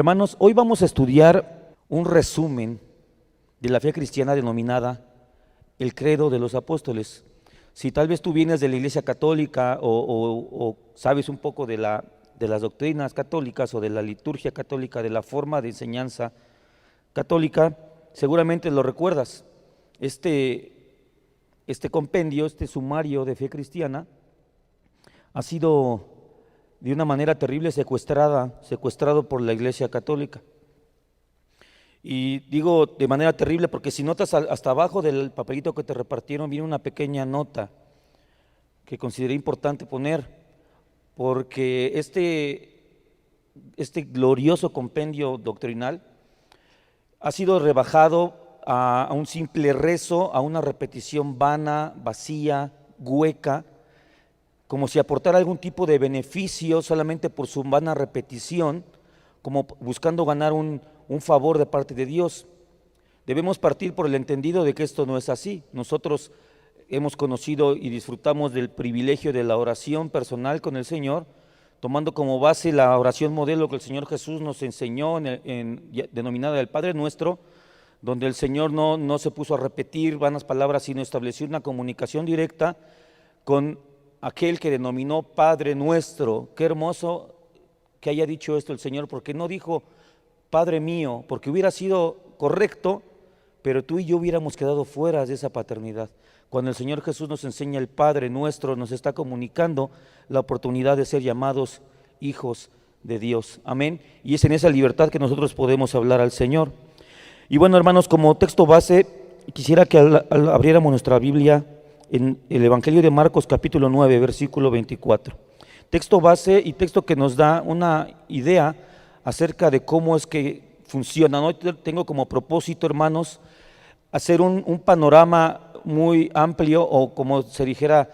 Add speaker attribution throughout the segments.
Speaker 1: Hermanos, hoy vamos a estudiar un resumen de la fe cristiana denominada el credo de los apóstoles. Si tal vez tú vienes de la Iglesia Católica o sabes un poco de las doctrinas católicas o de la liturgia católica, de la forma de enseñanza católica, seguramente lo recuerdas. Este compendio, este sumario de fe cristiana ha sido de una manera terrible secuestrado por la Iglesia Católica. Y digo de manera terrible porque si notas hasta abajo del papelito que te repartieron viene una pequeña nota que consideré importante poner, porque este glorioso compendio doctrinal ha sido rebajado a un simple rezo, a una repetición vana, vacía, hueca, como si aportara algún tipo de beneficio solamente por su vana repetición, como buscando ganar un favor de parte de Dios. Debemos partir por el entendido de que esto no es así. Nosotros hemos conocido y disfrutamos del privilegio de la oración personal con el Señor, tomando como base la oración modelo que el Señor Jesús nos enseñó denominada el Padre Nuestro, donde el Señor no se puso a repetir vanas palabras, sino estableció una comunicación directa con aquel que denominó Padre Nuestro. Qué hermoso que haya dicho esto el Señor, porque no dijo Padre mío, porque hubiera sido correcto, pero tú y yo hubiéramos quedado fuera de esa paternidad. Cuando el Señor Jesús nos enseña el Padre Nuestro, nos está comunicando la oportunidad de ser llamados hijos de Dios. Amén. Y es en esa libertad que nosotros podemos hablar al Señor. Y bueno, hermanos, como texto base, quisiera que abriéramos nuestra Biblia en el Evangelio de Marcos capítulo 9, versículo 24. Texto base y texto que nos da una idea acerca de cómo es que funciona. Hoy tengo como propósito, hermanos, hacer un panorama muy amplio, o como se dijera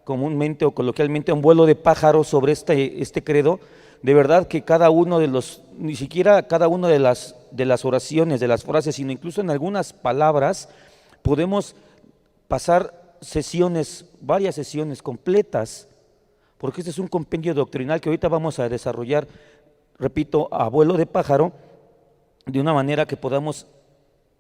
Speaker 1: comúnmente o coloquialmente, un vuelo de pájaros sobre este credo. De verdad que cada uno de los, ni siquiera cada una de las oraciones, de las frases, sino incluso en algunas palabras, podemos pasar varias sesiones completas, porque este es un compendio doctrinal que ahorita vamos a desarrollar, repito, a vuelo de pájaro, de una manera que podamos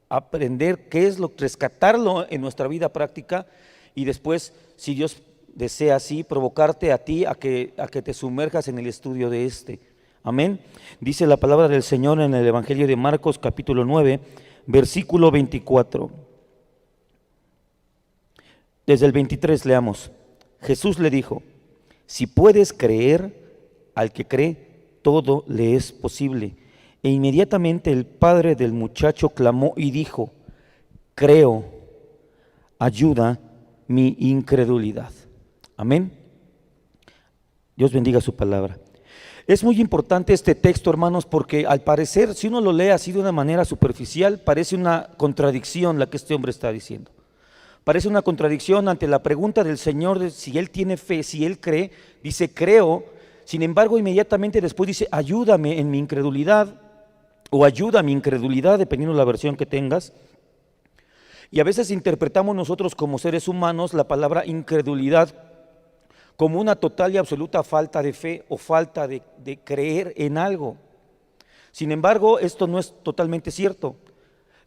Speaker 1: aprender qué es rescatarlo en nuestra vida práctica, y después, si Dios desea así, provocarte a ti a que te sumerjas en el estudio de Amén. Dice la palabra del Señor en el Evangelio de Marcos capítulo 9, versículo 24. Desde el 23 leamos. Jesús le dijo: si puedes creer, al que cree, todo le es posible. E inmediatamente el padre del muchacho clamó y dijo: creo, ayuda mi incredulidad. Amén. Dios bendiga su palabra. Es muy importante este texto, hermanos, porque al parecer, si uno lo lee así de una manera superficial, parece una contradicción la que este hombre está diciendo. Parece una contradicción ante la pregunta del Señor de si él tiene fe, si él cree. Dice creo, sin embargo inmediatamente después dice ayúdame en mi incredulidad, o ayuda a mi incredulidad, dependiendo de la versión que tengas. Y a veces interpretamos nosotros como seres humanos la palabra incredulidad como una total y absoluta falta de fe o falta de creer en algo. Sin embargo, esto no es totalmente cierto.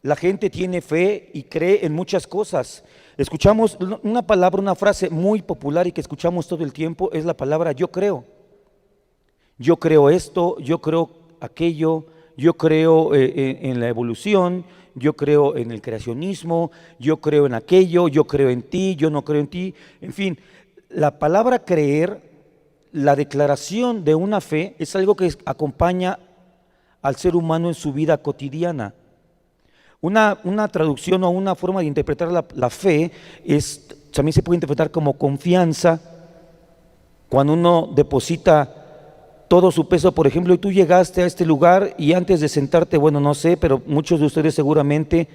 Speaker 1: La gente tiene fe y cree en muchas cosas. Escuchamos una palabra, una frase muy popular y que escuchamos todo el tiempo, es la palabra yo creo. Yo creo esto, yo creo aquello, yo creo en la evolución, yo creo en el creacionismo, yo creo en aquello, yo creo en ti, yo no creo en ti. En fin, la palabra creer, la declaración de una fe, es algo que acompaña al ser humano en su vida cotidiana. Una traducción o una forma de interpretar la fe también se puede interpretar como confianza. Cuando uno deposita todo su peso, por ejemplo, y tú llegaste a este lugar y antes de sentarte, bueno, no sé, pero muchos de ustedes seguramente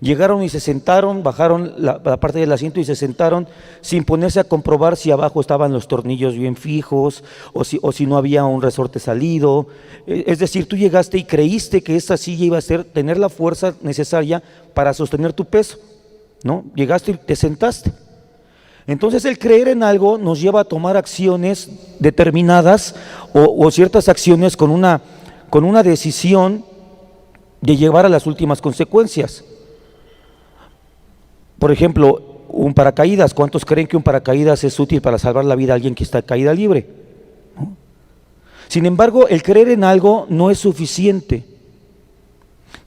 Speaker 1: llegaron y se sentaron, bajaron la parte del asiento y se sentaron sin ponerse a comprobar si abajo estaban los tornillos bien fijos o si no había un resorte salido. Es decir, tú llegaste y creíste que esta silla iba a tener la fuerza necesaria para sostener tu peso, ¿no? Llegaste y te sentaste. Entonces el creer en algo nos lleva a tomar acciones determinadas o ciertas acciones con con una decisión de llevar a las últimas consecuencias. Por ejemplo, un paracaídas. ¿Cuántos creen que un paracaídas es útil para salvar la vida a alguien que está en caída libre? ¿No? Sin embargo, el creer en algo no es suficiente.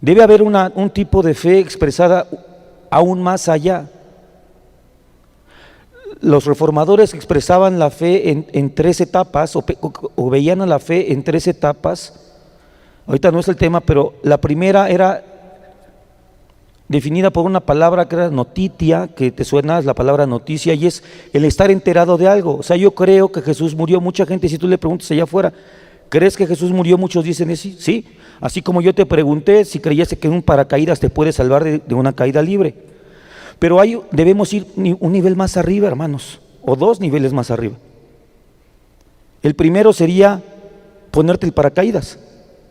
Speaker 1: Debe haber un tipo de fe expresada aún más allá. Los reformadores expresaban la fe en 3 etapas o veían a la fe en 3 etapas. Ahorita no es el tema, pero la primera era definida por una palabra que era notitia, que te suena, es la palabra noticia, y es el estar enterado de algo. O sea, yo creo que Jesús murió. Mucha gente, si tú le preguntas allá afuera, ¿crees que Jesús murió? Muchos dicen sí, sí. Así como yo te pregunté si creías que un paracaídas te puede salvar de una caída libre. Pero debemos ir un nivel más arriba, hermanos, o 2 niveles más arriba. El primero sería ponerte el paracaídas,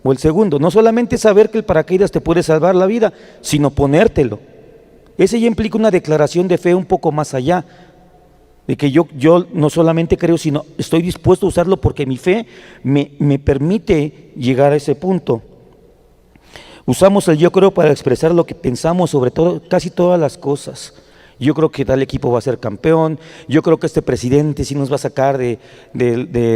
Speaker 1: o el segundo, no solamente saber que el paracaídas te puede salvar la vida, sino ponértelo. Ese ya implica una declaración de fe un poco más allá, de que yo no solamente creo, sino estoy dispuesto a usarlo porque mi fe me permite llegar a ese punto. Usamos el yo creo para expresar lo que pensamos sobre todo, casi todas las cosas. Yo creo que tal equipo va a ser campeón, yo creo que este presidente sí nos va a sacar de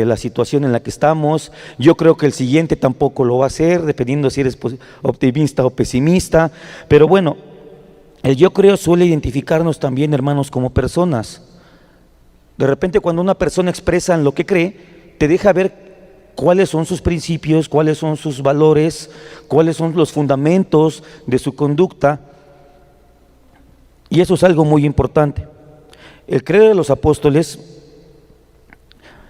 Speaker 1: la situación en la que estamos, yo creo que el siguiente tampoco lo va a hacer, dependiendo si eres optimista o pesimista. Pero bueno, el yo creo suele identificarnos también, hermanos, como personas. De repente, cuando una persona expresa en lo que cree, te deja ver cuáles son sus principios, cuáles son sus valores, cuáles son los fundamentos de su conducta. Y eso es algo muy importante. El credo de los apóstoles,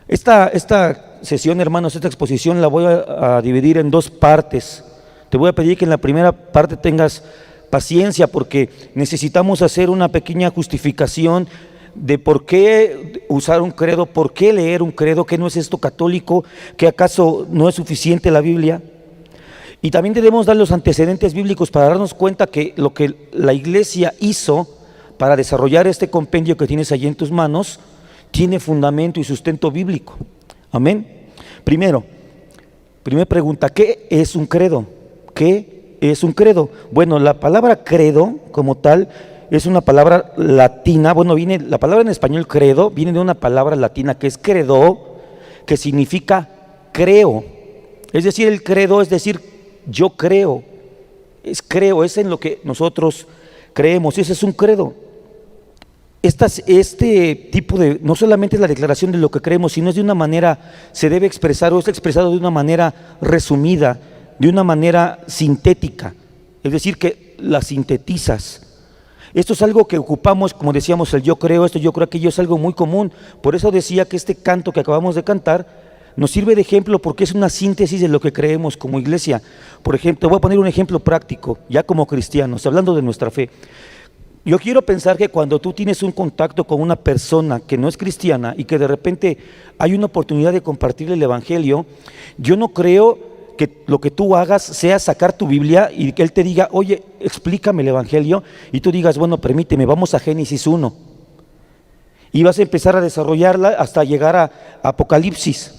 Speaker 1: esta sesión, hermanos, esta exposición la voy a dividir en 2 partes. Te voy a pedir que en la primera parte tengas paciencia, porque necesitamos hacer una pequeña justificación de por qué usar un credo, por qué leer un credo, que no es esto católico, que acaso no es suficiente la Biblia. Y también debemos dar los antecedentes bíblicos para darnos cuenta que lo que la iglesia hizo para desarrollar este compendio que tienes allí en tus manos tiene fundamento y sustento bíblico. Amén. Primera pregunta, ¿qué es un credo? ¿Qué es un credo? Bueno, la palabra credo como tal es una palabra latina. Bueno, la palabra en español credo viene de una palabra latina que es credo, que significa creo. Es decir, el credo es decir, yo creo, es en lo que nosotros creemos. Ese es un credo. Este tipo no solamente es la declaración de lo que creemos, sino es de una manera, se debe expresar o es expresado de una manera resumida, de una manera sintética. Es decir, que la sintetizas. Esto es algo que ocupamos, como decíamos, el yo creo, esto yo creo aquello es algo muy común. Por eso decía que este canto que acabamos de cantar nos sirve de ejemplo, porque es una síntesis de lo que creemos como iglesia. Por ejemplo, voy a poner un ejemplo práctico, ya como cristianos, hablando de nuestra fe. Yo quiero pensar que cuando tú tienes un contacto con una persona que no es cristiana y que de repente hay una oportunidad de compartirle el evangelio, yo no creo que lo que tú hagas sea sacar tu Biblia y que él te diga, oye, explícame el evangelio, y tú digas, bueno, permíteme, vamos a Génesis 1. Y vas a empezar a desarrollarla hasta llegar a Apocalipsis.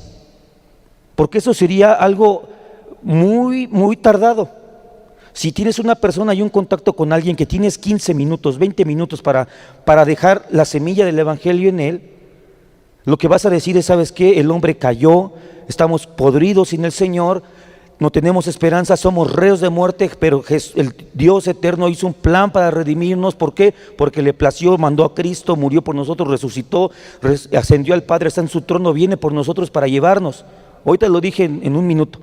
Speaker 1: Porque eso sería algo muy, muy tardado. Si tienes una persona y un contacto con alguien que tienes 15 minutos, 20 minutos para dejar la semilla del evangelio en él, lo que vas a decir es, ¿sabes qué? El hombre cayó, estamos podridos sin el Señor, no tenemos esperanza, somos reos de muerte, pero el Dios eterno hizo un plan para redimirnos. ¿Por qué? Porque le plació, mandó a Cristo, murió por nosotros, resucitó, ascendió al Padre, está en su trono, viene por nosotros para llevarnos. Hoy te lo dije en un minuto.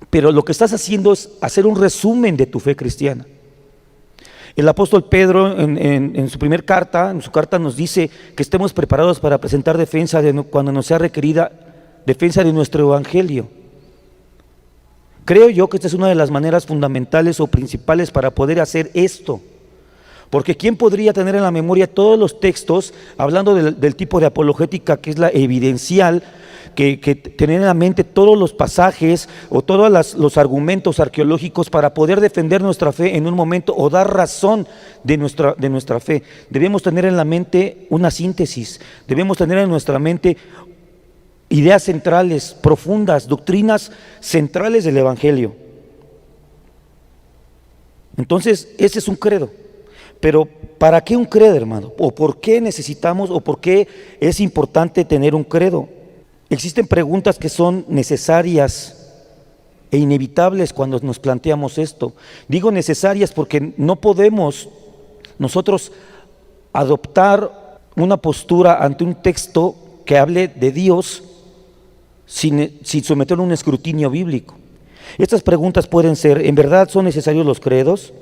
Speaker 1: Pero lo que estás haciendo es hacer un resumen de tu fe cristiana. El apóstol Pedro en su primera carta, nos dice que estemos preparados para presentar defensa cuando nos sea requerida defensa de nuestro evangelio. Creo yo que esta es una de las maneras fundamentales o principales para poder hacer esto. Porque ¿quién podría tener en la memoria todos los textos, hablando del tipo de apologética que es la evidencial, que tener en la mente todos los pasajes o todos los argumentos arqueológicos para poder defender nuestra fe en un momento o dar razón de nuestra fe? Debemos tener en la mente una síntesis, debemos tener en nuestra mente ideas centrales, profundas, doctrinas centrales del Evangelio. Entonces, ese es un credo. Pero ¿para qué un credo, hermano? ¿O por qué necesitamos o por qué es importante tener un credo? Existen preguntas que son necesarias e inevitables cuando nos planteamos esto. Digo necesarias porque no podemos nosotros adoptar una postura ante un texto que hable de Dios sin someterlo a un escrutinio bíblico. Estas preguntas pueden ser: ¿en verdad son necesarios los credos?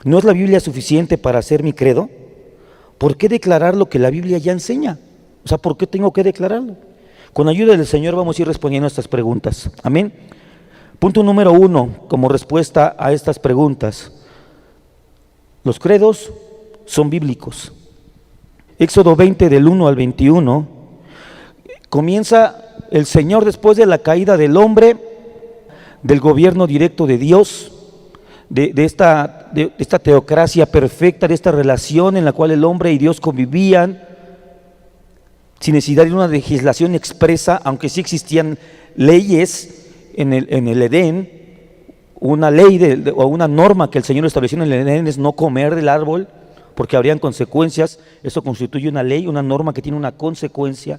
Speaker 1: ¿No es la Biblia suficiente para hacer mi credo? ¿Por qué declarar lo que la Biblia ya enseña? O sea, ¿por qué tengo que declararlo? Con ayuda del Señor vamos a ir respondiendo a estas preguntas. Amén. Punto número 1, como respuesta a estas preguntas: los credos son bíblicos. Éxodo 20 del 1 al 21, comienza el Señor después de la caída del hombre, del gobierno directo de Dios, de esta teocracia perfecta, de esta relación en la cual el hombre y Dios convivían sin necesidad de una legislación expresa, aunque sí existían leyes en el Edén. Una ley o una norma que el Señor estableció en el Edén es no comer del árbol, porque habrían consecuencias. Eso constituye una ley, una norma que tiene una consecuencia.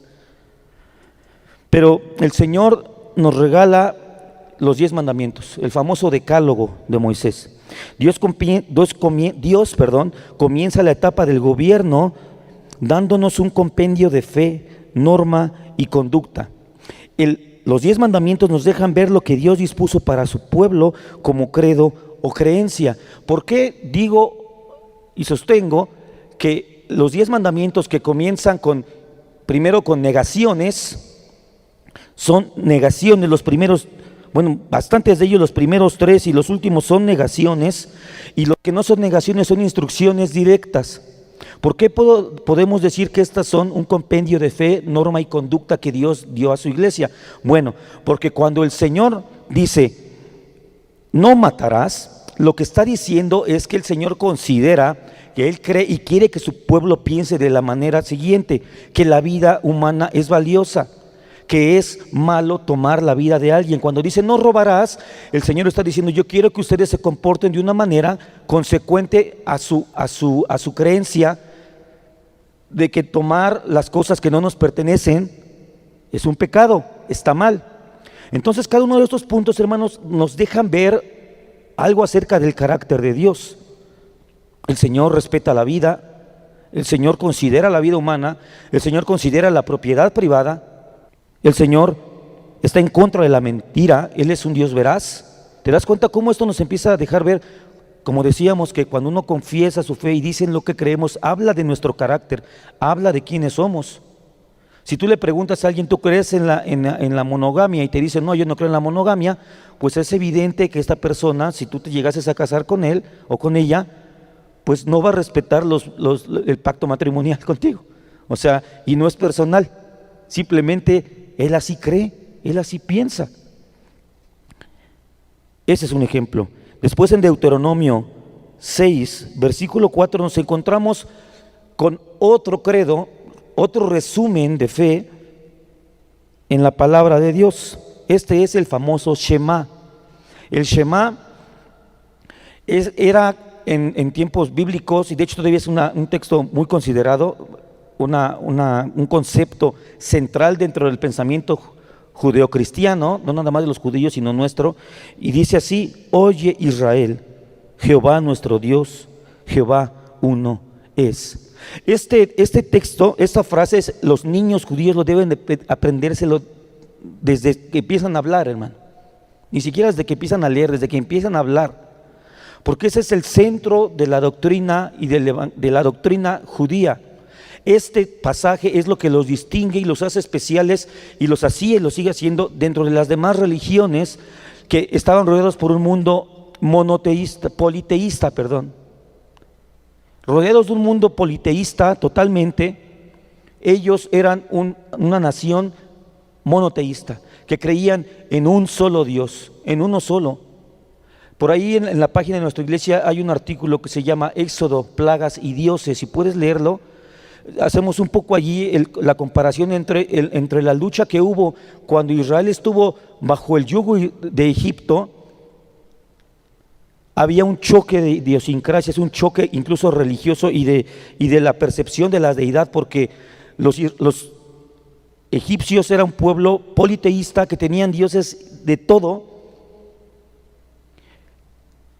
Speaker 1: Pero el Señor nos regala los 10 mandamientos, el famoso decálogo de Moisés. Dios comienza la etapa del gobierno dándonos un compendio de fe, norma y conducta. Los 10 mandamientos nos dejan ver lo que Dios dispuso para su pueblo como credo o creencia. ¿Por qué digo y sostengo que los 10 mandamientos que comienzan primero con negaciones, son negaciones? Los primeros, bastantes de ellos, los primeros 3 y los últimos son negaciones, y lo que no son negaciones son instrucciones directas. ¿Por qué podemos decir que estas son un compendio de fe, norma y conducta que Dios dio a su iglesia? Bueno, porque cuando el Señor dice, no matarás, lo que está diciendo es que el Señor considera, que Él cree y quiere que su pueblo piense de la manera siguiente: que la vida humana es valiosa, que es malo tomar la vida de alguien. Cuando dice no robarás, el Señor está diciendo: yo quiero que ustedes se comporten de una manera consecuente a su creencia de que tomar las cosas que no nos pertenecen es un pecado, está mal. Entonces, cada uno de estos puntos, hermanos, nos dejan ver algo acerca del carácter de Dios. El Señor respeta la vida, el Señor considera la vida humana, el Señor considera la propiedad privada, el Señor está en contra de la mentira, Él es un Dios veraz. ¿Te das cuenta cómo esto nos empieza a dejar ver? Como decíamos, que cuando uno confiesa su fe y dice en lo que creemos, habla de nuestro carácter, habla de quiénes somos. Si tú le preguntas a alguien, ¿tú crees en la monogamia? Y te dice, no, yo no creo en la monogamia, pues es evidente que esta persona, si tú te llegases a casar con él o con ella, pues no va a respetar el pacto matrimonial contigo. O sea, y no es personal, simplemente él así cree, él así piensa. Ese es un ejemplo. Después en Deuteronomio 6, versículo 4, nos encontramos con otro credo, otro resumen de fe en la palabra de Dios. Este es el famoso Shema. El Shema era en tiempos bíblicos, y de hecho todavía es un texto muy considerado, un concepto central dentro del pensamiento judeocristiano, no nada más de los judíos, sino nuestro, y dice así: oye Israel, Jehová nuestro Dios, Jehová uno es. Este texto, esta frase, los niños judíos lo deben de aprendérselo desde que empiezan a hablar, hermano. Ni siquiera desde que empiezan a leer, desde que empiezan a hablar. Porque ese es el centro de la doctrina y de la doctrina judía. Este pasaje es lo que los distingue y los hace especiales, y los hacía y los sigue haciendo dentro de las demás religiones que estaban rodeados por un mundo politeísta. Rodeados de un mundo politeísta totalmente, ellos eran una nación monoteísta, que creían en un solo Dios, en uno solo. Por ahí en la página de nuestra iglesia hay un artículo que se llama Éxodo, Plagas y Dioses, si puedes leerlo. hacemos un poco allí la comparación entre la lucha que hubo cuando Israel estuvo bajo el yugo de Egipto. Había un choque de idiosincrasias, un choque incluso religioso y de la percepción de la deidad, porque los egipcios eran un pueblo politeísta que tenían dioses de todo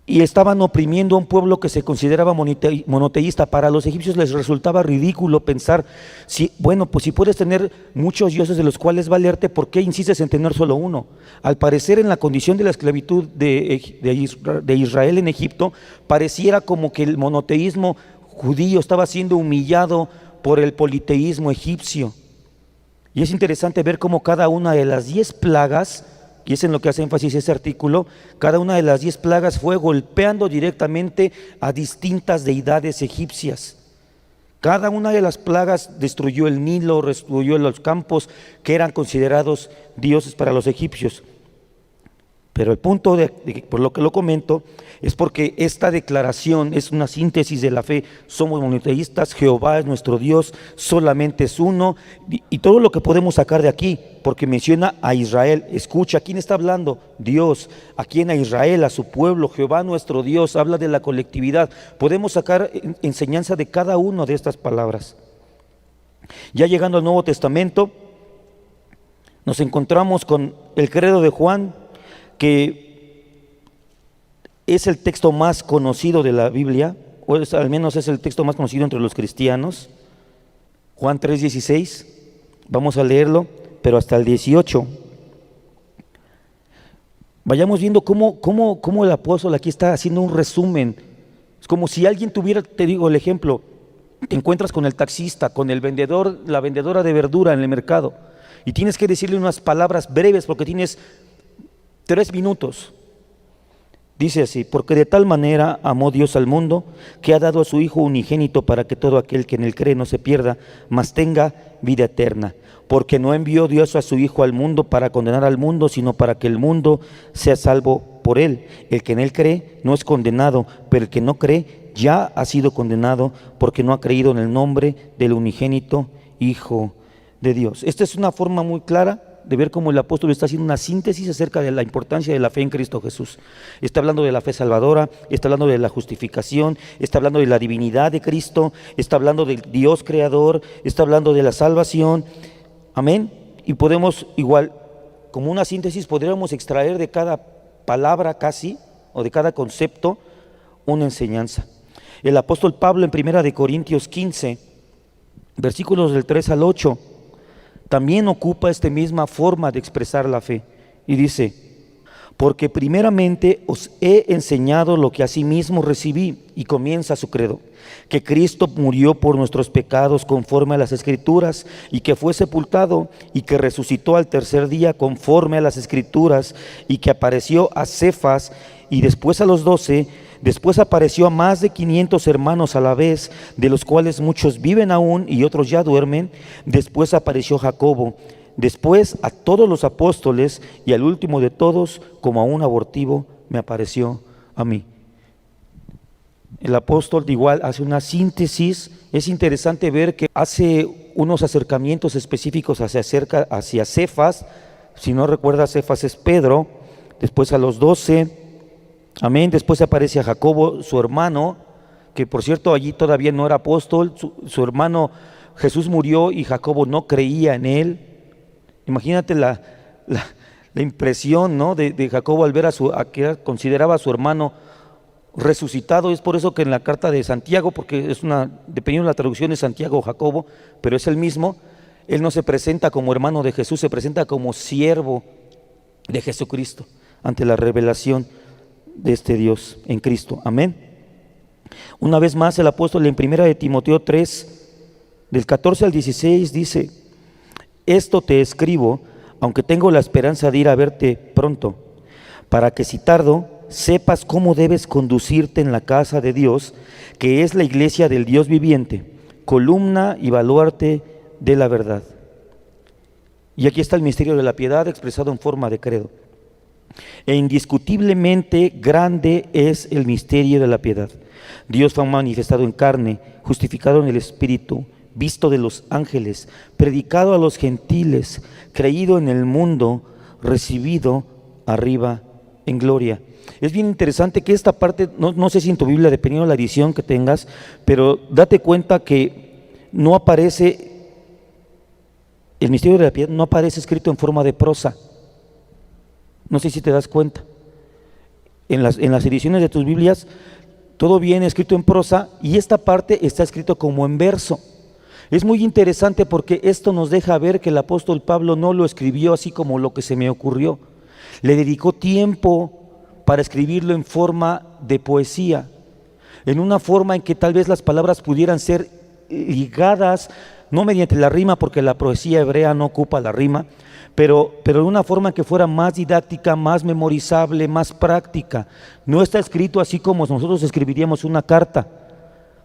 Speaker 1: y estaban oprimiendo a un pueblo que se consideraba monoteísta. Para los egipcios les resultaba ridículo pensar, pues si puedes tener muchos dioses de los cuales valerte, ¿por qué insistes en tener solo uno? Al parecer, en la condición de la esclavitud de Israel en Egipto, pareciera como que el monoteísmo judío estaba siendo humillado por el politeísmo egipcio. Y es interesante ver cómo cada una de las 10 plagas, y es en lo que hace énfasis ese artículo, cada una de las 10 plagas fue golpeando directamente a distintas deidades egipcias. Cada una de las plagas destruyó el Nilo, destruyó los campos que eran considerados dioses para los egipcios. Pero el punto por lo que lo comento es porque esta declaración es una síntesis de la fe. Somos monoteístas, Jehová es nuestro Dios, solamente es uno, y todo lo que podemos sacar de aquí, porque menciona a Israel. Escucha, ¿a quién está hablando? Dios. ¿A quién? A Israel, a su pueblo. Jehová nuestro Dios, habla de la colectividad. Podemos sacar enseñanza de cada una de estas palabras. Ya llegando al Nuevo Testamento, nos encontramos con el credo de Juan, que es el texto más conocido de la Biblia, o al menos es el texto más conocido entre los cristianos. Juan 3:16, vamos a leerlo, pero hasta el 18. Vayamos viendo cómo el apóstol aquí está haciendo un resumen. Es como si alguien tuviera, te digo el ejemplo, te encuentras con el taxista, con el vendedor, la vendedora de verdura en el mercado, y tienes que decirle unas palabras breves porque tienes 3 minutos. Dice así: porque de tal manera amó Dios al mundo, que ha dado a su Hijo unigénito, para que todo aquel que en él cree no se pierda, mas tenga vida eterna. Porque no envió Dios a su Hijo al mundo para condenar al mundo, sino para que el mundo sea salvo por él. El que en él cree no es condenado, pero el que no cree ya ha sido condenado, porque no ha creído en el nombre del unigénito Hijo de Dios. Esta es una forma muy clara de ver cómo el apóstol está haciendo una síntesis acerca de la importancia de la fe en Cristo Jesús. Está hablando de la fe salvadora, está hablando de la justificación, está hablando de la divinidad de Cristo, está hablando del Dios creador, está hablando de la salvación. Amén. Y podemos igual, como una síntesis, podríamos extraer de cada palabra casi, o de cada concepto, una enseñanza. El apóstol Pablo en 1 Corintios 15, versículos del 3 al 8, también ocupa esta misma forma de expresar la fe y dice: porque primeramente os he enseñado lo que asimismo recibí, y comienza su credo, que Cristo murió por nuestros pecados conforme a las Escrituras, y que fue sepultado, y que resucitó al tercer día conforme a las Escrituras, y que apareció a Cefas y después a los 12. Después apareció a más de 500 hermanos a la vez, de los cuales muchos viven aún y otros ya duermen. Después apareció Jacobo, después a todos los apóstoles, y al último de todos, como a un abortivo, me apareció a mí. El apóstol igual hace una síntesis. Es interesante ver que hace unos acercamientos específicos hacia Cefas. Si no recuerda, Cefas es Pedro. Después a los 12. Amén. Después aparece a Jacobo, su hermano, que por cierto allí todavía no era apóstol. Su hermano Jesús murió y Jacobo no creía en él. Imagínate la impresión, ¿no?, de Jacobo al ver a que consideraba a su hermano resucitado. Es por eso que en la carta de Santiago, porque dependiendo de la traducción de Santiago o Jacobo, pero es el mismo, él no se presenta como hermano de Jesús, se presenta como siervo de Jesucristo ante la revelación de este Dios en Cristo. Amén. Una vez más el apóstol en 1 Timoteo 3, del 14 al 16 dice: esto te escribo, aunque tengo la esperanza de ir a verte pronto, para que si tardo, sepas cómo debes conducirte en la casa de Dios, que es la iglesia del Dios viviente, columna y baluarte de la verdad. Y aquí está el misterio de la piedad expresado en forma de credo. E indiscutiblemente grande es el misterio de la piedad. Dios fue manifestado en carne, justificado en el Espíritu, visto de los ángeles, predicado a los gentiles, creído en el mundo, recibido arriba en gloria. Es bien interesante que esta parte, no sé si en tu Biblia, dependiendo de la edición que tengas, pero date cuenta que no aparece, el misterio de la piedad no aparece escrito en forma de prosa. No sé si te das cuenta. En las ediciones de tus Biblias, todo viene escrito en prosa y esta parte está escrito como en verso. Es muy interesante porque esto nos deja ver que el apóstol Pablo no lo escribió así como lo que se me ocurrió. Le dedicó tiempo para escribirlo en forma de poesía, en una forma en que tal vez las palabras pudieran ser ligadas, no mediante la rima, porque la poesía hebrea no ocupa la rima, pero de una forma que fuera más didáctica, más memorizable, más práctica. No está escrito así como nosotros escribiríamos una carta.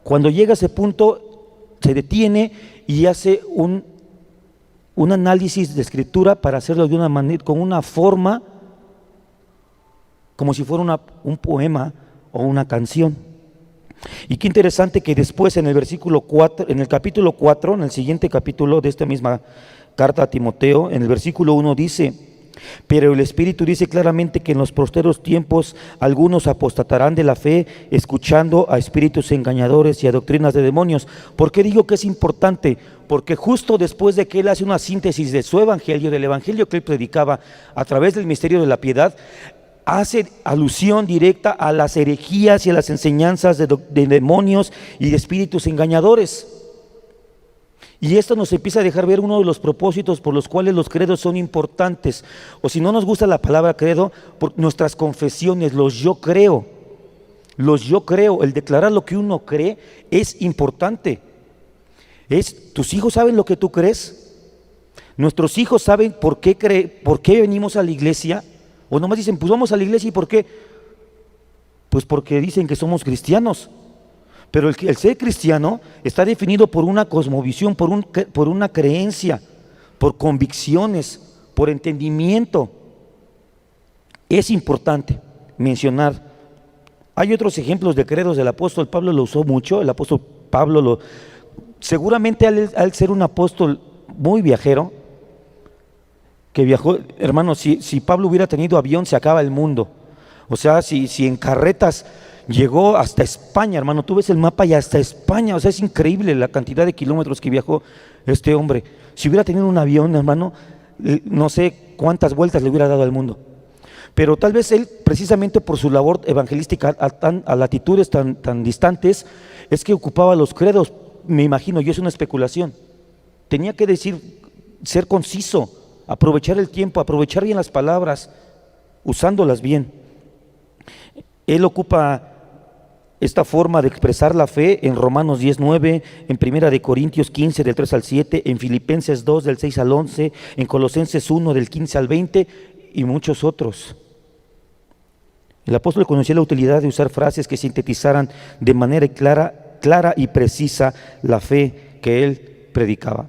Speaker 1: Cuando llega a ese punto, se detiene y hace un análisis de escritura para hacerlo de una manera, con una forma, como si fuera un poema o una canción. Y qué interesante que después en el versículo 4, en el capítulo 4, en el siguiente capítulo de esta misma carta a Timoteo, en el versículo 1 dice: pero el Espíritu dice claramente que en los posteros tiempos algunos apostatarán de la fe, escuchando a espíritus engañadores y a doctrinas de demonios. ¿Por qué digo que es importante? Porque justo después de que él hace una síntesis de su evangelio, del evangelio que él predicaba a través del misterio de la piedad, hace alusión directa a las herejías y a las enseñanzas de demonios y de espíritus engañadores. Y esto nos empieza a dejar ver uno de los propósitos por los cuales los credos son importantes. O si no nos gusta la palabra credo, por nuestras confesiones, los yo creo, el declarar lo que uno cree es importante. ¿Tus hijos saben lo que tú crees? ¿Nuestros hijos saben por qué venimos a la iglesia? O nomás dicen, pues vamos a la iglesia, ¿y por qué? Pues porque dicen que somos cristianos. Pero el ser cristiano está definido por una cosmovisión, por una creencia, por convicciones, por entendimiento. Es importante mencionar. Hay otros ejemplos de credos del apóstol Pablo, lo usó mucho. El apóstol Pablo seguramente al ser un apóstol muy viajero, que viajó, hermano, si Pablo hubiera tenido avión, se acaba el mundo. O sea, si en carretas llegó hasta España, hermano, tú ves el mapa y hasta España, o sea, es increíble la cantidad de kilómetros que viajó este hombre. Si hubiera tenido un avión, hermano, no sé cuántas vueltas le hubiera dado al mundo. Pero tal vez él, precisamente por su labor evangelística a latitudes tan distantes, es que ocupaba los credos, me imagino, y es una especulación. Tenía que decir, ser conciso, aprovechar el tiempo, aprovechar bien las palabras, usándolas bien. Él ocupa esta forma de expresar la fe en Romanos 10:9, en Primera de Corintios 15 del 3 al 7, en Filipenses 2 del 6 al 11, en Colosenses 1 del 15 al 20 y muchos otros. El apóstol conocía la utilidad de usar frases que sintetizaran de manera clara y precisa la fe que él predicaba.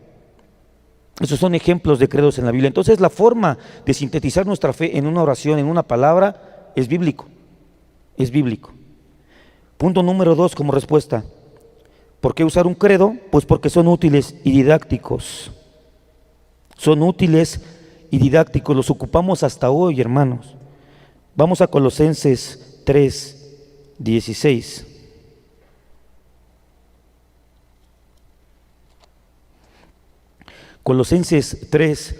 Speaker 1: Esos son ejemplos de credos en la Biblia. Entonces, la forma de sintetizar nuestra fe en una oración, en una palabra, es bíblico. Es bíblico. Punto número 2 como respuesta. ¿Por qué usar un credo? Pues porque son útiles y didácticos. Son útiles y didácticos. Los ocupamos hasta hoy, hermanos. Vamos a Colosenses 3:16. Colosenses 3,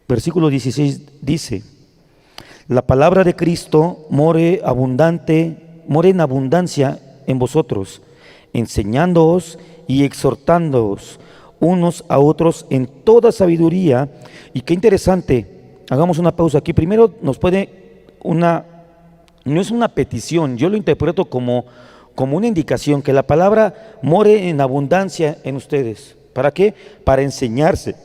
Speaker 1: versículo 16 dice: la palabra de Cristo more en abundancia en vosotros, enseñándoos y exhortándoos unos a otros en toda sabiduría. Y qué interesante, hagamos una pausa aquí. Primero no es una petición, yo lo interpreto como una indicación, que la palabra more en abundancia en ustedes. ¿Para qué? Para enseñarse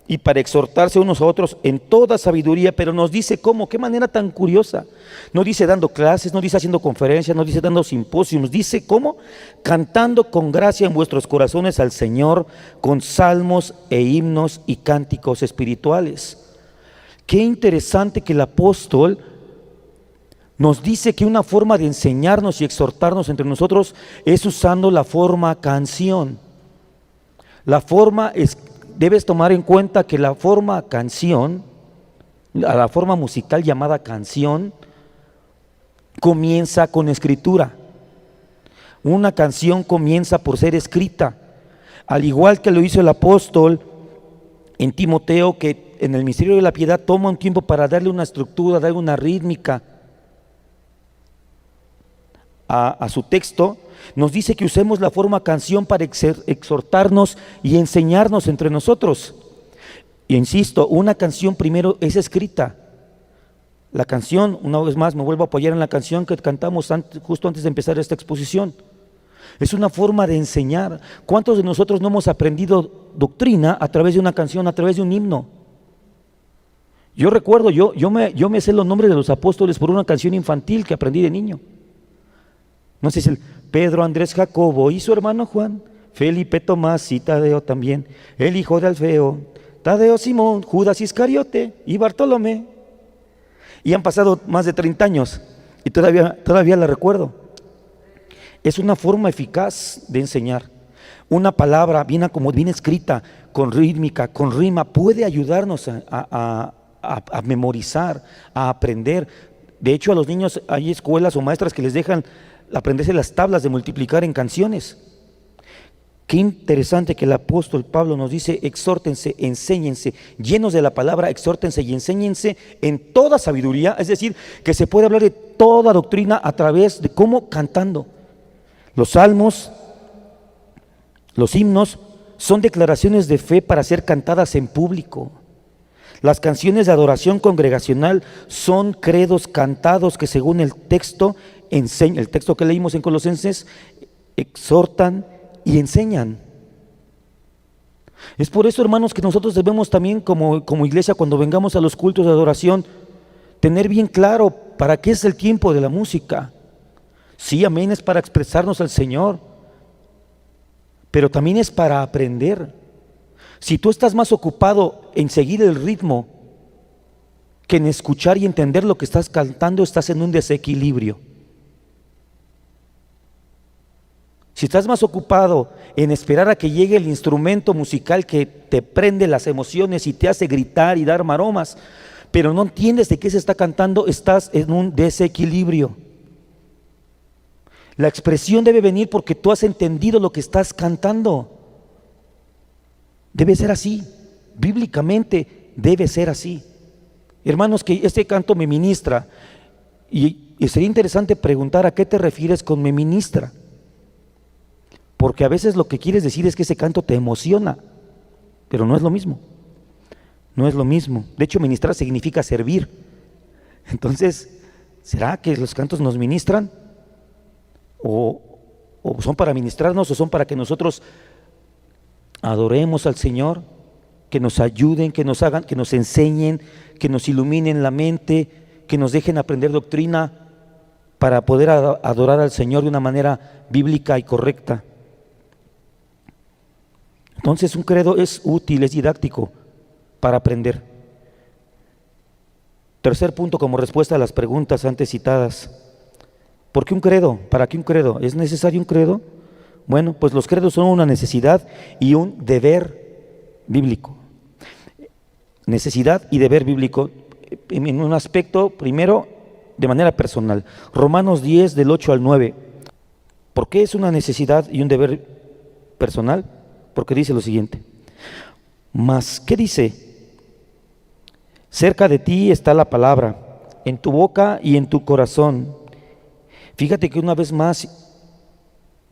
Speaker 1: y para exhortarse unos a otros en toda sabiduría, pero nos dice cómo, qué manera tan curiosa. No dice dando clases, no dice haciendo conferencias, no dice dando simposios, dice cómo, cantando con gracia en vuestros corazones al Señor, con salmos e himnos y cánticos espirituales. Qué interesante que el apóstol nos dice que una forma de enseñarnos y exhortarnos entre nosotros es usando la forma canción. La forma es, debes tomar en cuenta que la forma canción, la forma musical llamada canción, comienza con escritura. Una canción comienza por ser escrita, al igual que lo hizo el apóstol en Timoteo, que en el misterio de la piedad toma un tiempo para darle una estructura, darle una rítmica a su texto. Nos dice que usemos la forma canción para exhortarnos y enseñarnos entre nosotros. Y insisto, una canción primero es escrita. La canción, una vez más me vuelvo a apoyar en la canción que cantamos justo antes de empezar esta exposición. Es una forma de enseñar. ¿Cuántos de nosotros no hemos aprendido doctrina a través de una canción, a través de un himno? Yo recuerdo, yo me sé los nombres de los apóstoles por una canción infantil que aprendí de niño. No sé si el Pedro, Andrés, Jacobo y su hermano Juan, Felipe, Tomás y Tadeo también, el hijo de Alfeo, Tadeo, Simón, Judas Iscariote y Bartolomé. Y han pasado más de 30 años y todavía la recuerdo. Es una forma eficaz de enseñar. Una palabra bien escrita, con rítmica, con rima, puede ayudarnos a memorizar, a aprender. De hecho, a los niños hay escuelas o maestras que les dejan aprenderse las tablas de multiplicar en canciones. Qué interesante que el apóstol Pablo nos dice: exhórtense, enséñense, llenos de la palabra, exhórtense y enséñense en toda sabiduría. Es decir, que se puede hablar de toda doctrina a través de cómo cantando. Los salmos, los himnos son declaraciones de fe para ser cantadas en público. Las canciones de adoración congregacional son credos cantados que, según el texto que leímos en Colosenses, exhortan y enseñan. Es por eso, hermanos, que nosotros debemos también como iglesia, cuando vengamos a los cultos de adoración, tener bien claro para qué es el tiempo de la música. Sí, amén, es para expresarnos al Señor, pero también es para aprender. Si tú estás más ocupado en seguir el ritmo que en escuchar y entender lo que estás cantando, estás en un desequilibrio. Si estás más ocupado en esperar a que llegue el instrumento musical que te prende las emociones y te hace gritar y dar maromas, pero no entiendes de qué se está cantando, estás en un desequilibrio. La expresión debe venir porque tú has entendido lo que estás cantando. Debe ser así, bíblicamente debe ser así. Hermanos, que este canto me ministra, y sería interesante preguntar: ¿a qué te refieres con me ministra? Porque a veces lo que quieres decir es que ese canto te emociona, pero no es lo mismo. No es lo mismo. De hecho, ministrar significa servir. Entonces, ¿será que los cantos nos ministran? ¿O son para ministrarnos, o son para que nosotros adoremos al Señor, que nos ayuden, que nos hagan, que nos enseñen, que nos iluminen la mente, que nos dejen aprender doctrina para poder adorar al Señor de una manera bíblica y correcta? Entonces, un credo es útil, es didáctico para aprender. Tercer punto, como respuesta a las preguntas antes citadas: ¿por qué un credo? ¿Para qué un credo? ¿Es necesario un credo? Bueno, pues los credos son una necesidad y un deber bíblico. Necesidad y deber bíblico en un aspecto, primero, de manera personal. Romanos 10, del 8 al 9. ¿Por qué es una necesidad y un deber personal? Porque dice lo siguiente: mas, ¿qué dice? Cerca de ti está la palabra, en tu boca y en tu corazón. Fíjate que una vez más,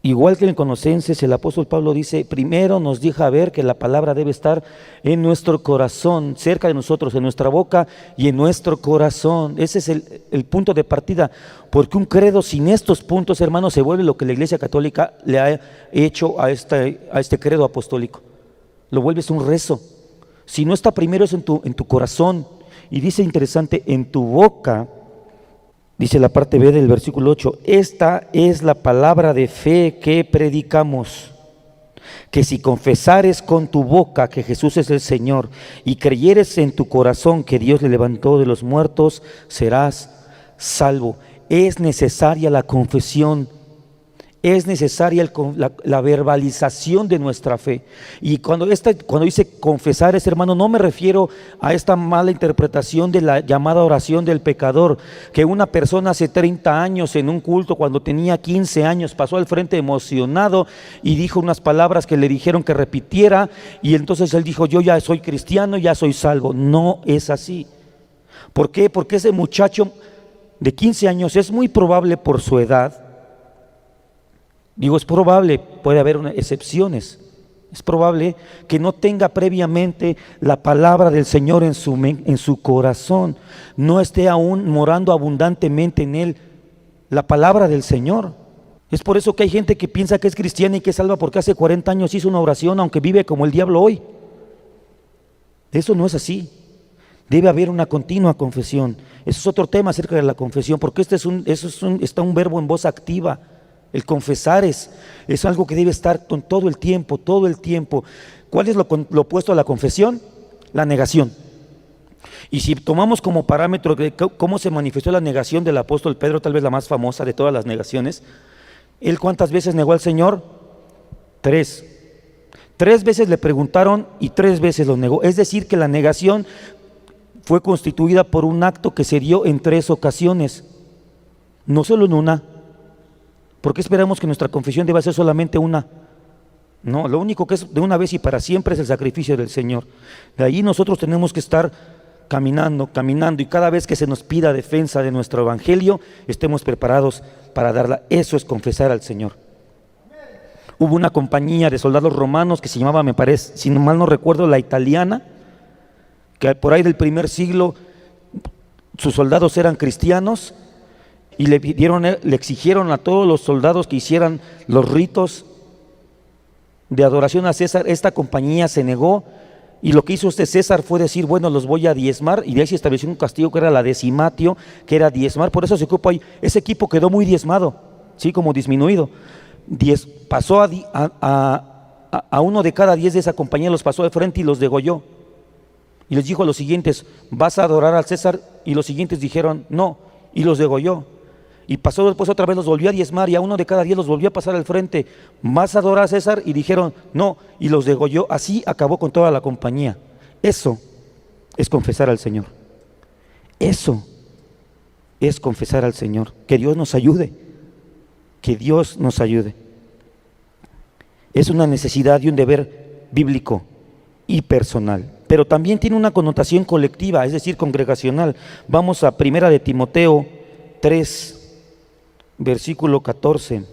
Speaker 1: igual que en Colosenses, el apóstol Pablo dice: primero nos deja ver que la palabra debe estar en nuestro corazón, cerca de nosotros, en nuestra boca y en nuestro corazón. Ese es el punto de partida, porque un credo sin estos puntos, hermanos, se vuelve lo que la Iglesia Católica le ha hecho a este credo apostólico. Lo vuelves un rezo. Si no está primero es en tu corazón. Y dice interesante: en tu boca. Dice la parte B del versículo 8: esta es la palabra de fe que predicamos, que si confesares con tu boca que Jesús es el Señor y creyeres en tu corazón que Dios le levantó de los muertos, serás salvo. Es necesaria la confesión. Es necesaria la verbalización de nuestra fe. Y cuando dice confesar, hermano, no me refiero a esta mala interpretación de la llamada oración del pecador, que una persona hace 30 años en un culto, cuando tenía 15 años, pasó al frente emocionado y dijo unas palabras que le dijeron que repitiera, y entonces él dijo: yo ya soy cristiano, ya soy salvo. No es así. ¿Por qué? Porque ese muchacho de 15 años, es muy probable por su edad, es probable, puede haber excepciones, es probable que no tenga previamente la palabra del Señor en su corazón, no esté aún morando abundantemente en él la palabra del Señor. Es por eso que hay gente que piensa que es cristiana y que es salva porque hace 40 años hizo una oración, aunque vive como el diablo hoy. Eso no es así. Debe haber una continua confesión. Eso es otro tema acerca de la confesión, porque está un verbo en voz activa. El confesar es algo que debe estar con todo el tiempo, todo el tiempo. ¿Cuál es lo opuesto a la confesión? La negación. Y si tomamos como parámetro de cómo se manifestó la negación del apóstol Pedro, tal vez la más famosa de todas las negaciones, ¿él cuántas veces negó al Señor? 3. 3 veces le preguntaron y 3 veces lo negó. Es decir, que la negación fue constituida por un acto que se dio en 3 ocasiones, no solo en una. ¿Por qué esperamos que nuestra confesión deba ser solamente una? No, lo único que es de una vez y para siempre es el sacrificio del Señor. De ahí nosotros tenemos que estar caminando, y cada vez que se nos pida defensa de nuestro evangelio, estemos preparados para darla. Eso es confesar al Señor. Hubo una compañía de soldados romanos que se llamaba, me parece, si no mal no recuerdo, la Italiana, que por ahí del primer siglo sus soldados eran cristianos, y le exigieron a todos los soldados que hicieran los ritos de adoración a César. Esta compañía se negó, y lo que hizo César fue decir: bueno, los voy a diezmar, y de ahí se estableció un castigo que era la decimatio, que era diezmar. Por eso se ocupa ahí. Ese equipo quedó muy diezmado, ¿sí? Como disminuido. Pasó a uno de cada 10 de esa compañía, los pasó de frente y los degolló. Y les dijo a los siguientes: ¿vas a adorar al César? Y los siguientes dijeron: no, y los degolló. Y pasó después otra vez, los volvió a diezmar, y a uno de cada 10 los volvió a pasar al frente: ¿vas a adorar a César? Y dijeron: no, y los degolló. Así acabó con toda la compañía. Eso es confesar al Señor. Eso es confesar al Señor. Que Dios nos ayude. Que Dios nos ayude. Es una necesidad y un deber bíblico y personal, pero también tiene una connotación colectiva, es decir, congregacional. Vamos a 1 de Timoteo 3, versículo 14.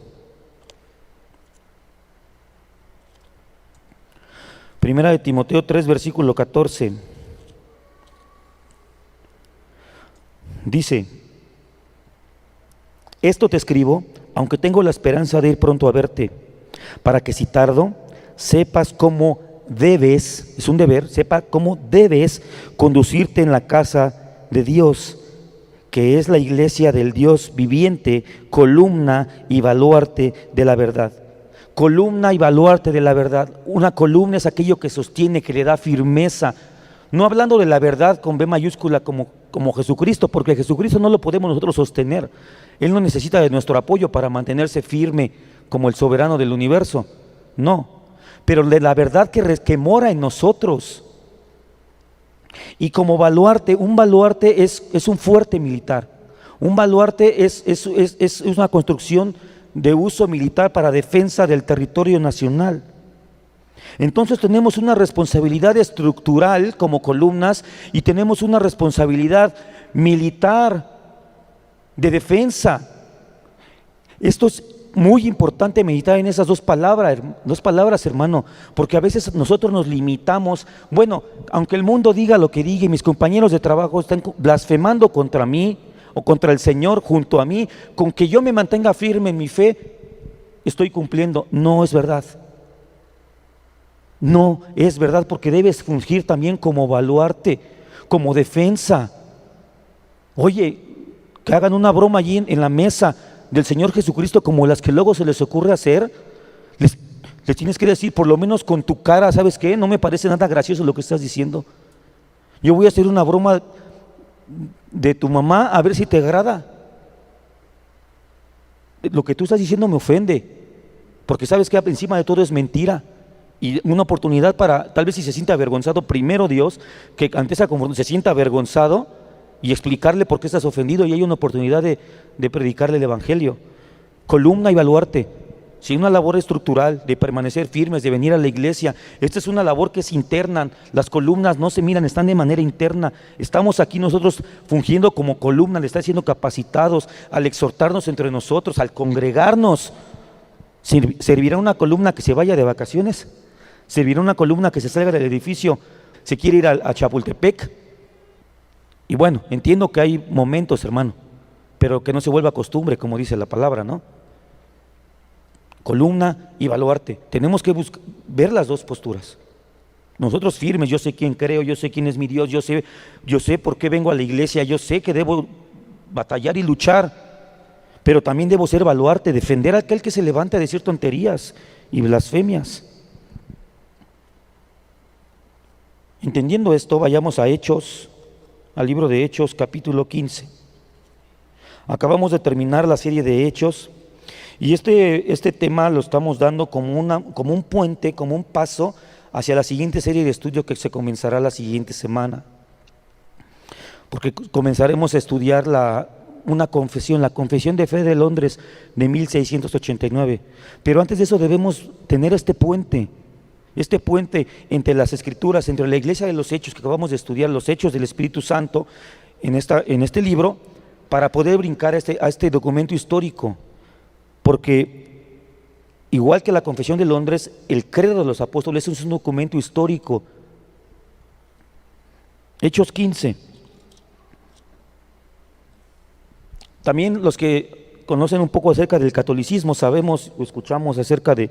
Speaker 1: 1 de Timoteo 3, versículo 14. Dice: esto te escribo, aunque tengo la esperanza de ir pronto a verte, para que si tardo, sepas cómo debes, es un deber, sepa cómo debes conducirte en la casa de Dios, que es la iglesia del Dios viviente, columna y baluarte de la verdad. Columna y baluarte de la verdad. Una columna es aquello que sostiene, que le da firmeza. No hablando de la verdad con B mayúscula como Jesucristo, porque Jesucristo no lo podemos nosotros sostener. Él no necesita de nuestro apoyo para mantenerse firme como el soberano del universo. No, pero de la verdad que mora en nosotros. Y como baluarte, un baluarte es un fuerte militar. Un baluarte es una construcción de uso militar para defensa del territorio nacional. Entonces tenemos una responsabilidad estructural como columnas, y tenemos una responsabilidad militar de defensa. Esto es muy importante, meditar en esas dos palabras, hermano, porque a veces nosotros nos limitamos. Bueno, aunque el mundo diga lo que diga y mis compañeros de trabajo están blasfemando contra mí o contra el Señor junto a mí, con que yo me mantenga firme en mi fe, estoy cumpliendo. No es verdad. No es verdad, porque debes fungir también como baluarte, como defensa. Oye, que hagan una broma allí en la mesa del Señor Jesucristo, como las que luego se les ocurre hacer, les tienes que decir, por lo menos con tu cara: ¿sabes qué? No me parece nada gracioso lo que estás diciendo. Yo voy a hacer una broma de tu mamá, a ver si te agrada. Lo que tú estás diciendo me ofende. Porque sabes que encima de todo es mentira. Y una oportunidad para, tal vez si se siente avergonzado, primero Dios, que ante esa confrontación se sienta avergonzado y explicarle por qué estás ofendido, y hay una oportunidad de predicarle el evangelio. Columna y baluarte. Si una labor estructural de permanecer firmes, de venir a la iglesia, esta es una labor que es interna. Las columnas no se miran, están de manera interna. Estamos aquí nosotros fungiendo como columna, le está siendo capacitados al exhortarnos entre nosotros, al congregarnos. ¿Servirá una columna que se vaya de vacaciones? ¿Servirá una columna que se salga del edificio? ¿Se quiere ir a Chapultepec? Y bueno, entiendo que hay momentos, hermano, pero que no se vuelva costumbre, como dice la palabra, ¿no? Columna y baluarte. Tenemos que ver las dos posturas. Nosotros firmes, yo sé quién creo, yo sé quién es mi Dios, yo sé por qué vengo a la iglesia, yo sé que debo batallar y luchar, pero también debo ser baluarte, defender a aquel que se levante a decir tonterías y blasfemias. Entendiendo esto, vayamos a Hechos, al libro de Hechos, capítulo 15. Acabamos de terminar la serie de Hechos y este tema lo estamos dando como un puente, como un paso hacia la siguiente serie de estudio que se comenzará la siguiente semana. Porque comenzaremos a estudiar una confesión, la Confesión de Fe de Londres de 1689. Pero antes de eso debemos tener este puente entre las Escrituras, entre la iglesia de los Hechos que acabamos de estudiar, los Hechos del Espíritu Santo en este libro, para poder brincar a este documento histórico. Porque igual que la Confesión de Londres, el credo de los apóstoles es un documento histórico. Hechos 15. También los que conocen un poco acerca del catolicismo sabemos o escuchamos acerca de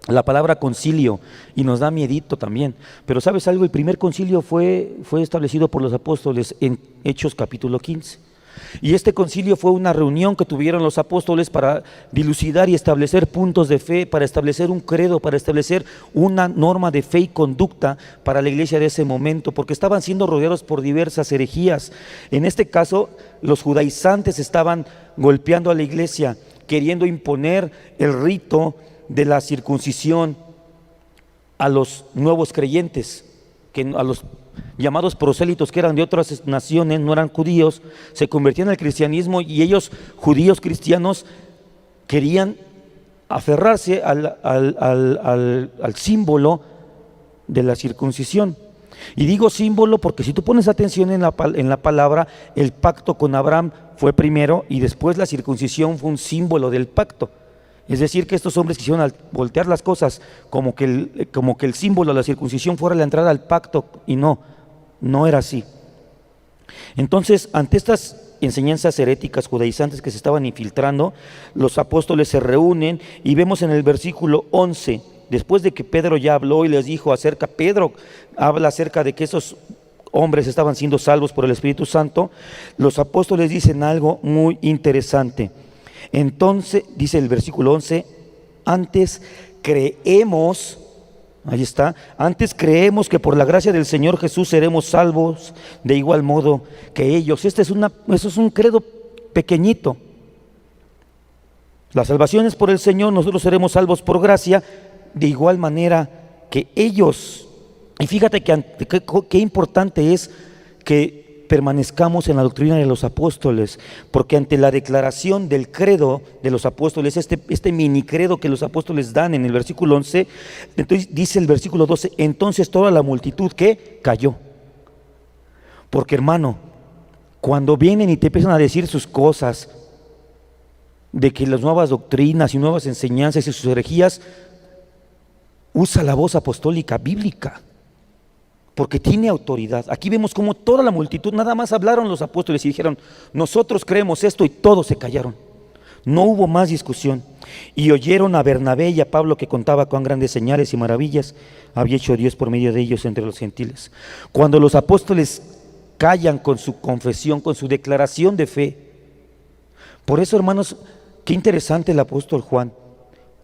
Speaker 1: la palabra concilio y nos da miedito también. Pero ¿sabes algo? El primer concilio fue establecido por los apóstoles en Hechos capítulo 15. Y este concilio fue una reunión que tuvieron los apóstoles para dilucidar y establecer puntos de fe, para establecer un credo, para establecer una norma de fe y conducta para la iglesia de ese momento, porque estaban siendo rodeados por diversas herejías. En este caso, los judaizantes estaban golpeando a la iglesia, queriendo imponer el rito de la circuncisión a los nuevos creyentes, a los llamados prosélitos que eran de otras naciones, no eran judíos, se convertían al cristianismo y ellos, judíos cristianos, querían aferrarse al símbolo de la circuncisión. Y digo símbolo porque si tú pones atención en la palabra, el pacto con Abraham fue primero y después la circuncisión fue un símbolo del pacto. Es decir, que estos hombres quisieron voltear las cosas como que el símbolo de la circuncisión fuera la entrada al pacto, y no era así. Entonces, ante estas enseñanzas heréticas judaizantes que se estaban infiltrando, los apóstoles se reúnen y vemos en el versículo 11, después de que Pedro ya habló y les dijo Pedro habla acerca de que esos hombres estaban siendo salvos por el Espíritu Santo, los apóstoles dicen algo muy interesante. Entonces, dice el versículo 11, antes creemos que por la gracia del Señor Jesús seremos salvos de igual modo que ellos. Eso es un credo pequeñito. La salvación es por el Señor, nosotros seremos salvos por gracia de igual manera que ellos. Y fíjate qué importante es que permanezcamos en la doctrina de los apóstoles, porque ante la declaración del credo de los apóstoles, este mini credo que los apóstoles dan en el versículo 11, entonces dice el versículo 12, entonces toda la multitud que cayó. Porque hermano, cuando vienen y te empiezan a decir sus cosas, de que las nuevas doctrinas y nuevas enseñanzas y sus herejías, usa la voz apostólica bíblica, porque tiene autoridad. Aquí vemos como toda la multitud, nada más hablaron los apóstoles y dijeron, nosotros creemos esto, y todos se callaron. No hubo más discusión. Y oyeron a Bernabé y a Pablo que contaba cuán grandes señales y maravillas había hecho Dios por medio de ellos entre los gentiles. Cuando los apóstoles callan con su confesión, con su declaración de fe. Por eso, hermanos, qué interesante el apóstol Juan.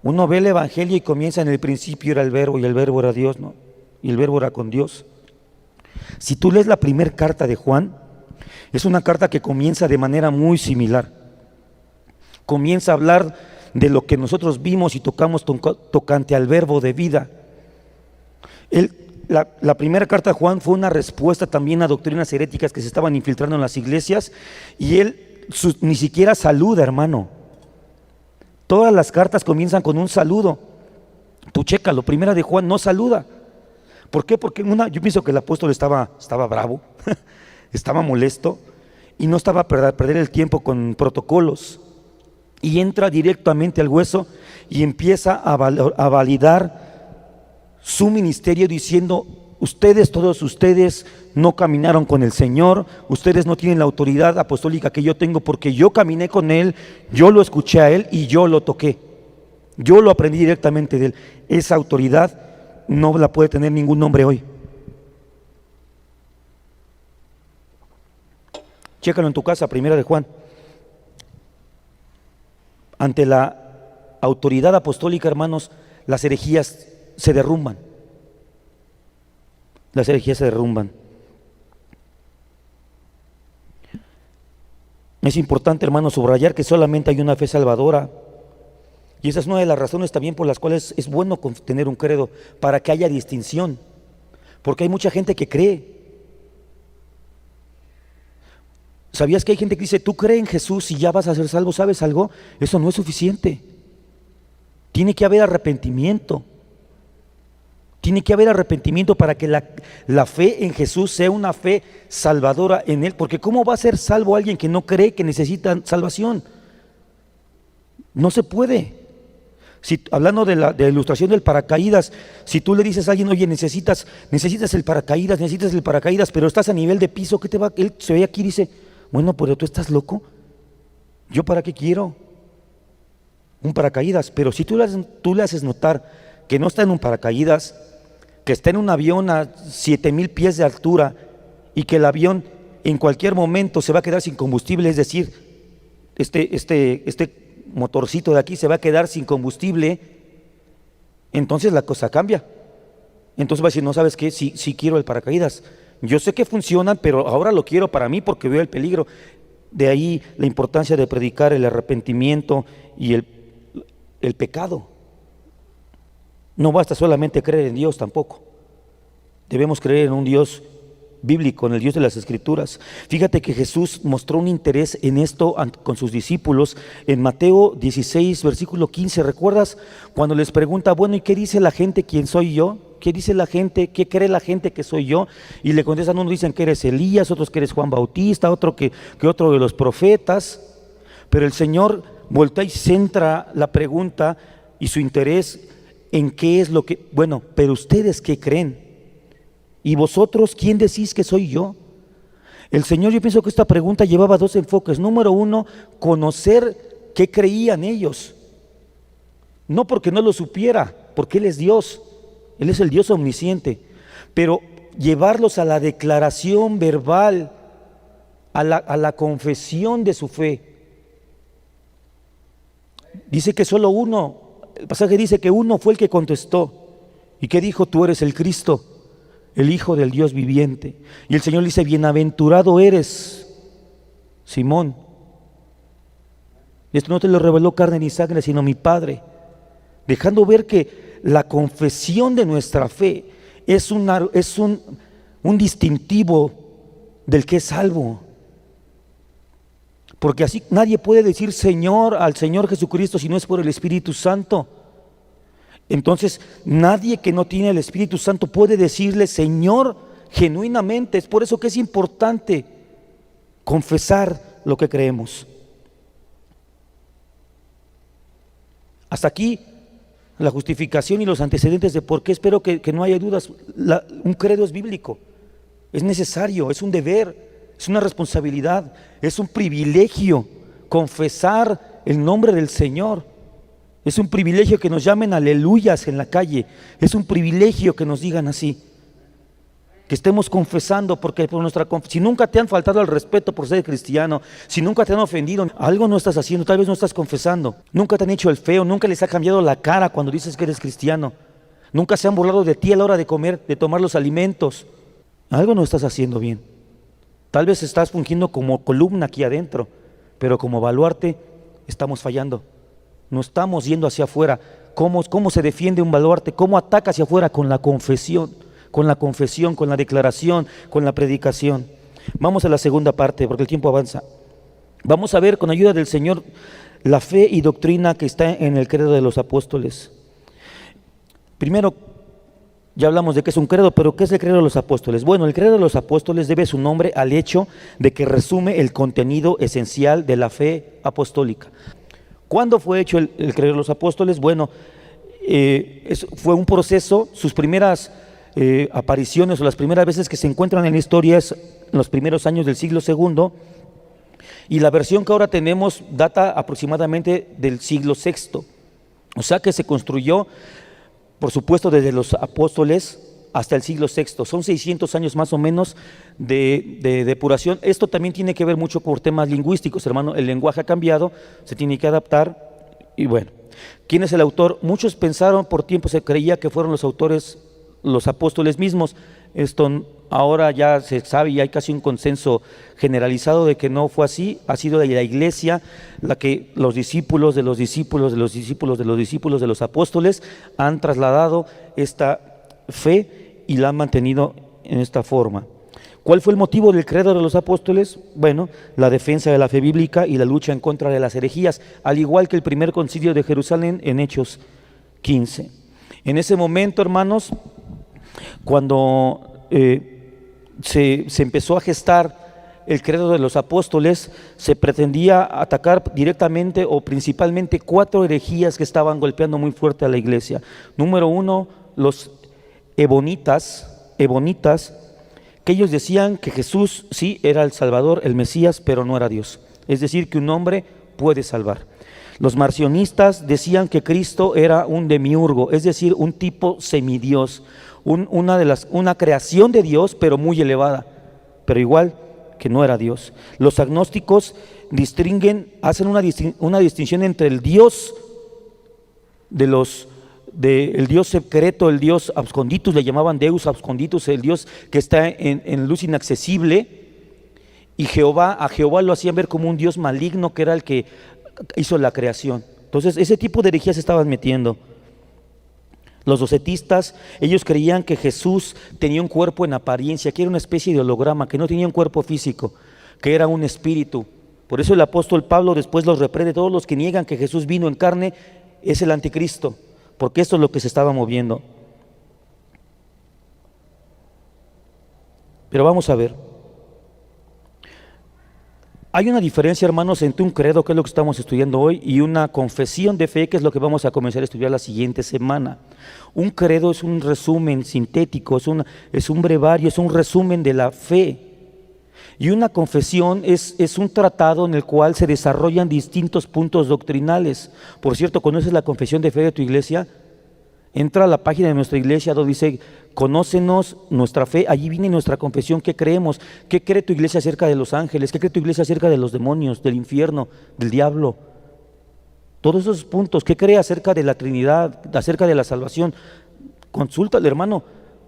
Speaker 1: Uno ve el evangelio y comienza: en el principio era el verbo y el verbo era Dios, ¿no? Y el verbo era con Dios. Si tú lees la primera carta de Juan, es una carta que comienza de manera muy similar. Comienza a hablar de lo que nosotros vimos y tocamos tocante al verbo de vida. La primera carta de Juan fue una respuesta también a doctrinas heréticas que se estaban infiltrando en las iglesias, y él ni siquiera saluda, hermano. Todas las cartas comienzan con un saludo. Tú chécalo, primera de Juan no saluda. ¿Por qué? Porque yo pienso que el apóstol estaba bravo, estaba molesto y no estaba a perder el tiempo con protocolos, y entra directamente al hueso y empieza a validar su ministerio diciendo: ustedes, todos ustedes no caminaron con el Señor, ustedes no tienen la autoridad apostólica que yo tengo, porque yo caminé con Él, yo lo escuché a Él y yo lo toqué, yo lo aprendí directamente de Él. Esa autoridad no la puede tener ningún hombre hoy. Chécalo en tu casa, primera de Juan. Ante la autoridad apostólica, hermanos, las herejías se derrumban. Las herejías se derrumban. Es importante, hermanos, subrayar que solamente hay una fe salvadora. Y esa es una de las razones también por las cuales es bueno tener un credo, para que haya distinción. Porque hay mucha gente que cree. ¿Sabías que hay gente que dice: tú crees en Jesús y ya vas a ser salvo? ¿Sabes algo? Eso no es suficiente. Tiene que haber arrepentimiento. Tiene que haber arrepentimiento para que la fe en Jesús sea una fe salvadora en Él. Porque ¿cómo va a ser salvo alguien que no cree que necesita salvación? No se puede. Hablando de la ilustración del paracaídas, si tú le dices a alguien: oye, necesitas el paracaídas, pero estás a nivel de piso, ¿qué te va? Él se ve aquí y dice: bueno, pero tú estás loco. ¿Yo para qué quiero un paracaídas? Pero si tú le haces notar que no está en un paracaídas, que está en un avión a 7,000 pies de altura, y que el avión en cualquier momento se va a quedar sin combustible, es decir, este motorcito de aquí se va a quedar sin combustible, entonces la cosa cambia. Entonces va a decir: no, ¿sabes qué? Sí quiero el paracaídas. Yo sé que funcionan, pero ahora lo quiero para mí porque veo el peligro. De ahí la importancia de predicar el arrepentimiento y el pecado. No basta solamente creer en Dios tampoco. Debemos creer en un Dios bíblico, en el Dios de las Escrituras. Fíjate que Jesús mostró un interés en esto con sus discípulos en Mateo 16, versículo 15. ¿Recuerdas cuando les pregunta: bueno, ¿y qué dice la gente quién soy yo? ¿Qué dice la gente? ¿Qué cree la gente que soy yo? Y le contestan: unos dicen que eres Elías, otros que eres Juan Bautista, otro que otro de los profetas. Pero el Señor voltea y centra la pregunta y su interés en qué es lo que... Bueno, pero ustedes ¿qué creen? ¿Y vosotros quién decís que soy yo? El Señor, yo pienso que esta pregunta llevaba dos enfoques. Número uno, conocer qué creían ellos. No porque no lo supiera, porque Él es Dios. Él es el Dios omnisciente. Pero llevarlos a la declaración verbal, a la confesión de su fe. Dice que solo uno, el pasaje dice que uno fue el que contestó. ¿Y qué dijo? Tú eres el Cristo, el Hijo del Dios viviente. Y el Señor dice: bienaventurado eres, Simón. Esto no te lo reveló carne ni sangre, sino mi Padre. Dejando ver que la confesión de nuestra fe es un distintivo del que es salvo. Porque así nadie puede decir Señor al Señor Jesucristo si no es por el Espíritu Santo. Entonces nadie que no tiene el Espíritu Santo puede decirle Señor genuinamente. Es por eso que es importante confesar lo que creemos. Hasta aquí la justificación y los antecedentes de por qué espero que no haya dudas. Un credo es bíblico, es necesario, es un deber, es una responsabilidad, es un privilegio confesar el nombre del Señor. Es un privilegio que nos llamen aleluyas en la calle, es un privilegio que nos digan así, que estemos confesando, porque por si nunca te han faltado al respeto por ser cristiano, si nunca te han ofendido, algo no estás haciendo, tal vez no estás confesando, nunca te han hecho el feo, nunca les ha cambiado la cara cuando dices que eres cristiano, nunca se han burlado de ti a la hora de comer, de tomar los alimentos, algo no estás haciendo bien. Tal vez estás fungiendo como columna aquí adentro, pero como baluarte estamos fallando. No estamos yendo hacia afuera. ¿Cómo se defiende un baluarte? ¿Cómo ataca hacia afuera? Con la confesión, con la declaración, con la predicación. Vamos a la segunda parte porque el tiempo avanza. Vamos a ver con ayuda del Señor la fe y doctrina que está en el credo de los apóstoles. Primero, ya hablamos de qué es un credo, pero ¿qué es el credo de los apóstoles? Bueno, el credo de los apóstoles debe su nombre al hecho de que resume el contenido esencial de la fe apostólica. ¿Cuándo fue hecho el credo de los apóstoles? Bueno, fue un proceso. Sus primeras apariciones o las primeras veces que se encuentran en la historia es en los primeros años del siglo II, y la versión que ahora tenemos data aproximadamente del siglo VI. O sea que se construyó, por supuesto, desde los apóstoles hasta el siglo VI. Son 600 años más o menos de depuración. Esto también tiene que ver mucho por temas lingüísticos, hermano. El lenguaje ha cambiado, se tiene que adaptar. Y bueno, ¿quién es el autor? Muchos pensaron, por tiempo se creía que fueron los autores, los apóstoles mismos. Esto ahora ya se sabe y hay casi un consenso generalizado de que no fue así. Ha sido la iglesia la que los discípulos de los discípulos de los discípulos de los discípulos de los apóstoles han trasladado esta fe y la han mantenido en esta forma. ¿Cuál fue el motivo del credo de los apóstoles? Bueno, la defensa de la fe bíblica y la lucha en contra de las herejías, al igual que el primer concilio de Jerusalén en Hechos 15. En ese momento, hermanos, cuando se empezó a gestar el credo de los apóstoles, se pretendía atacar directamente o principalmente 4 herejías que estaban golpeando muy fuerte a la iglesia. Número 1, los ebonitas, que ellos decían que Jesús sí era el Salvador, el Mesías, pero no era Dios. Es decir, que un hombre puede salvar. Los marcionistas decían que Cristo era un demiurgo, es decir, un tipo semidios, una creación de Dios, pero muy elevada, pero igual que no era Dios. Los agnósticos hacen una distinción entre el Dios el Dios secreto, el Dios absconditus, le llamaban Deus absconditus, el Dios que está en luz inaccesible, y a Jehová lo hacían ver como un Dios maligno, que era el que hizo la creación. Entonces ese tipo de herejías se estaban metiendo. Los docetistas, ellos creían que Jesús tenía un cuerpo en apariencia, que era una especie de holograma, que no tenía un cuerpo físico, que era un espíritu. Por eso el apóstol Pablo después los reprende: todos los que niegan que Jesús vino en carne es el anticristo, porque esto es lo que se estaba moviendo. Pero vamos a ver. Hay una diferencia, hermanos, entre un credo, que es lo que estamos estudiando hoy, y una confesión de fe, que es lo que vamos a comenzar a estudiar la siguiente semana. Un credo es un resumen sintético, es un brevario, es un resumen de la fe. Y una confesión es un tratado en el cual se desarrollan distintos puntos doctrinales. Por cierto, ¿conoces la confesión de fe de tu iglesia? Entra a la página de nuestra iglesia donde dice: conócenos nuestra fe. Allí viene nuestra confesión. ¿Qué creemos? ¿Qué cree tu iglesia acerca de los ángeles? ¿Qué cree tu iglesia acerca de los demonios, del infierno, del diablo? Todos esos puntos. ¿Qué cree acerca de la Trinidad, acerca de la salvación? Consúltale, hermano.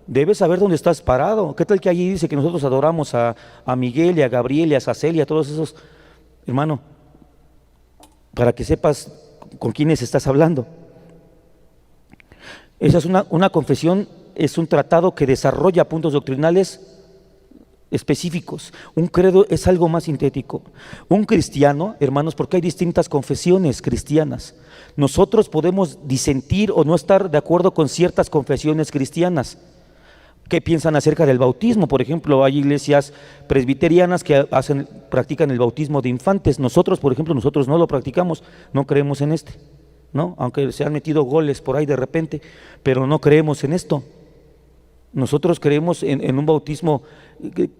Speaker 1: Debes saber dónde estás parado. ¿Qué tal que allí dice que nosotros adoramos a Miguel y a Gabriel y a Saciel y a todos esos? Hermano, para que sepas con quiénes estás hablando. Esa es una confesión, es un tratado que desarrolla puntos doctrinales específicos. Un credo es algo más sintético. Un cristiano, hermanos, porque hay distintas confesiones cristianas. Nosotros podemos disentir o no estar de acuerdo con ciertas confesiones cristianas. ¿Qué piensan acerca del bautismo? Por ejemplo, hay iglesias presbiterianas que practican el bautismo de infantes. Nosotros, por ejemplo, no lo practicamos, no creemos en ¿no? Aunque se han metido goles por ahí de repente, pero no creemos en esto. Nosotros creemos en un bautismo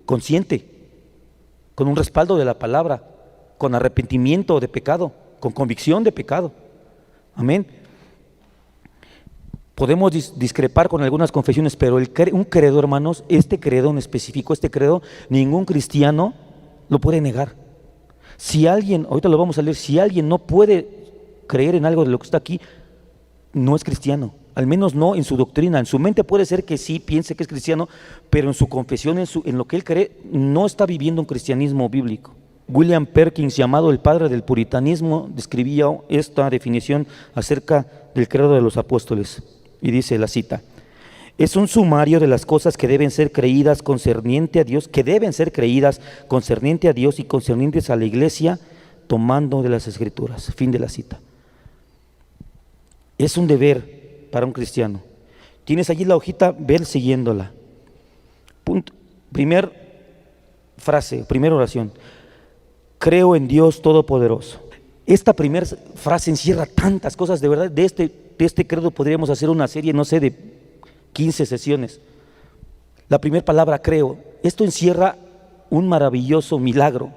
Speaker 1: consciente, con un respaldo de la palabra, con arrepentimiento de pecado, con convicción de pecado. Amén. Podemos discrepar con algunas confesiones, pero un credo, hermanos, este credo en específico, ningún cristiano lo puede negar. Si alguien, ahorita lo vamos a leer, si alguien no puede creer en algo de lo que está aquí, no es cristiano, al menos no en su doctrina. En su mente puede ser que sí piense que es cristiano, pero en su confesión, en lo que él cree, no está viviendo un cristianismo bíblico. William Perkins, llamado el padre del puritanismo, describía esta definición acerca del credo de los apóstoles. Y dice la cita: es un sumario de las cosas que deben ser creídas concerniente a Dios, y concernientes a la iglesia, tomando de las Escrituras. Fin de la cita. Es un deber para un cristiano. Tienes allí la hojita, ve siguiéndola. Punto. Primer frase, primera oración: creo en Dios Todopoderoso. Esta primera frase encierra tantas cosas, de verdad. De este credo podríamos hacer una serie, no sé, de 15 sesiones. La primera palabra, creo. Esto encierra un maravilloso milagro.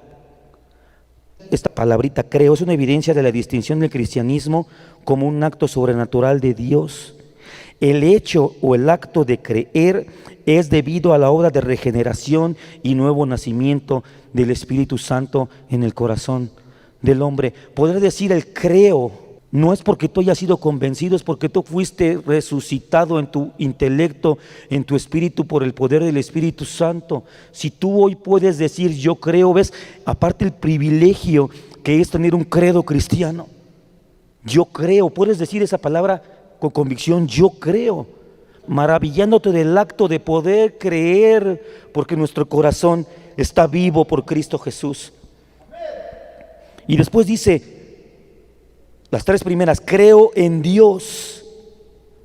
Speaker 1: Esta palabrita, creo, es una evidencia de la distinción del cristianismo como un acto sobrenatural de Dios. El hecho o el acto de creer es debido a la obra de regeneración y nuevo nacimiento del Espíritu Santo en el corazón del hombre. Poder decir el creo no es porque tú hayas sido convencido, es porque tú fuiste resucitado en tu intelecto, en tu espíritu, por el poder del Espíritu Santo. Si tú hoy puedes decir yo creo, ves, aparte el privilegio que es tener un credo cristiano. Yo creo, puedes decir esa palabra con convicción, yo creo, maravillándote del acto de poder creer, porque nuestro corazón está vivo por Cristo Jesús. Y después dice, las tres primeras, creo en Dios.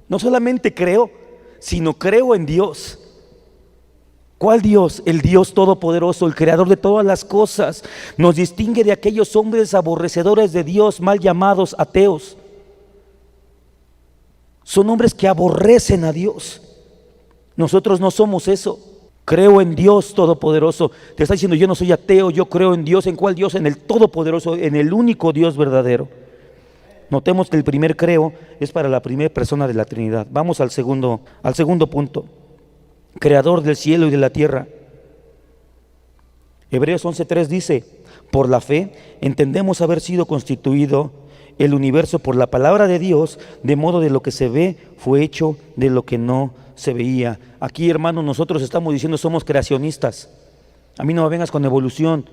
Speaker 1: No solamente creo, sino creo en Dios. ¿Cuál Dios? El Dios Todopoderoso, el Creador de todas las cosas. Nos distingue de aquellos hombres aborrecedores de Dios, mal llamados ateos. Son hombres que aborrecen a Dios. Nosotros no somos eso. Creo en Dios Todopoderoso. Te está diciendo, yo no soy ateo, yo creo en Dios. ¿En cuál Dios? En el Todopoderoso, en el único Dios verdadero. Notemos que el primer creo es para la primera persona de la Trinidad. Vamos al segundo punto. Creador del cielo y de la tierra. Hebreos 11:3 dice: por la fe entendemos haber sido constituido el universo por la palabra de Dios, de modo de lo que se ve fue hecho de lo que no se veía. Aquí, hermanos, nosotros estamos diciendo somos creacionistas. A mí no me vengas con evolución.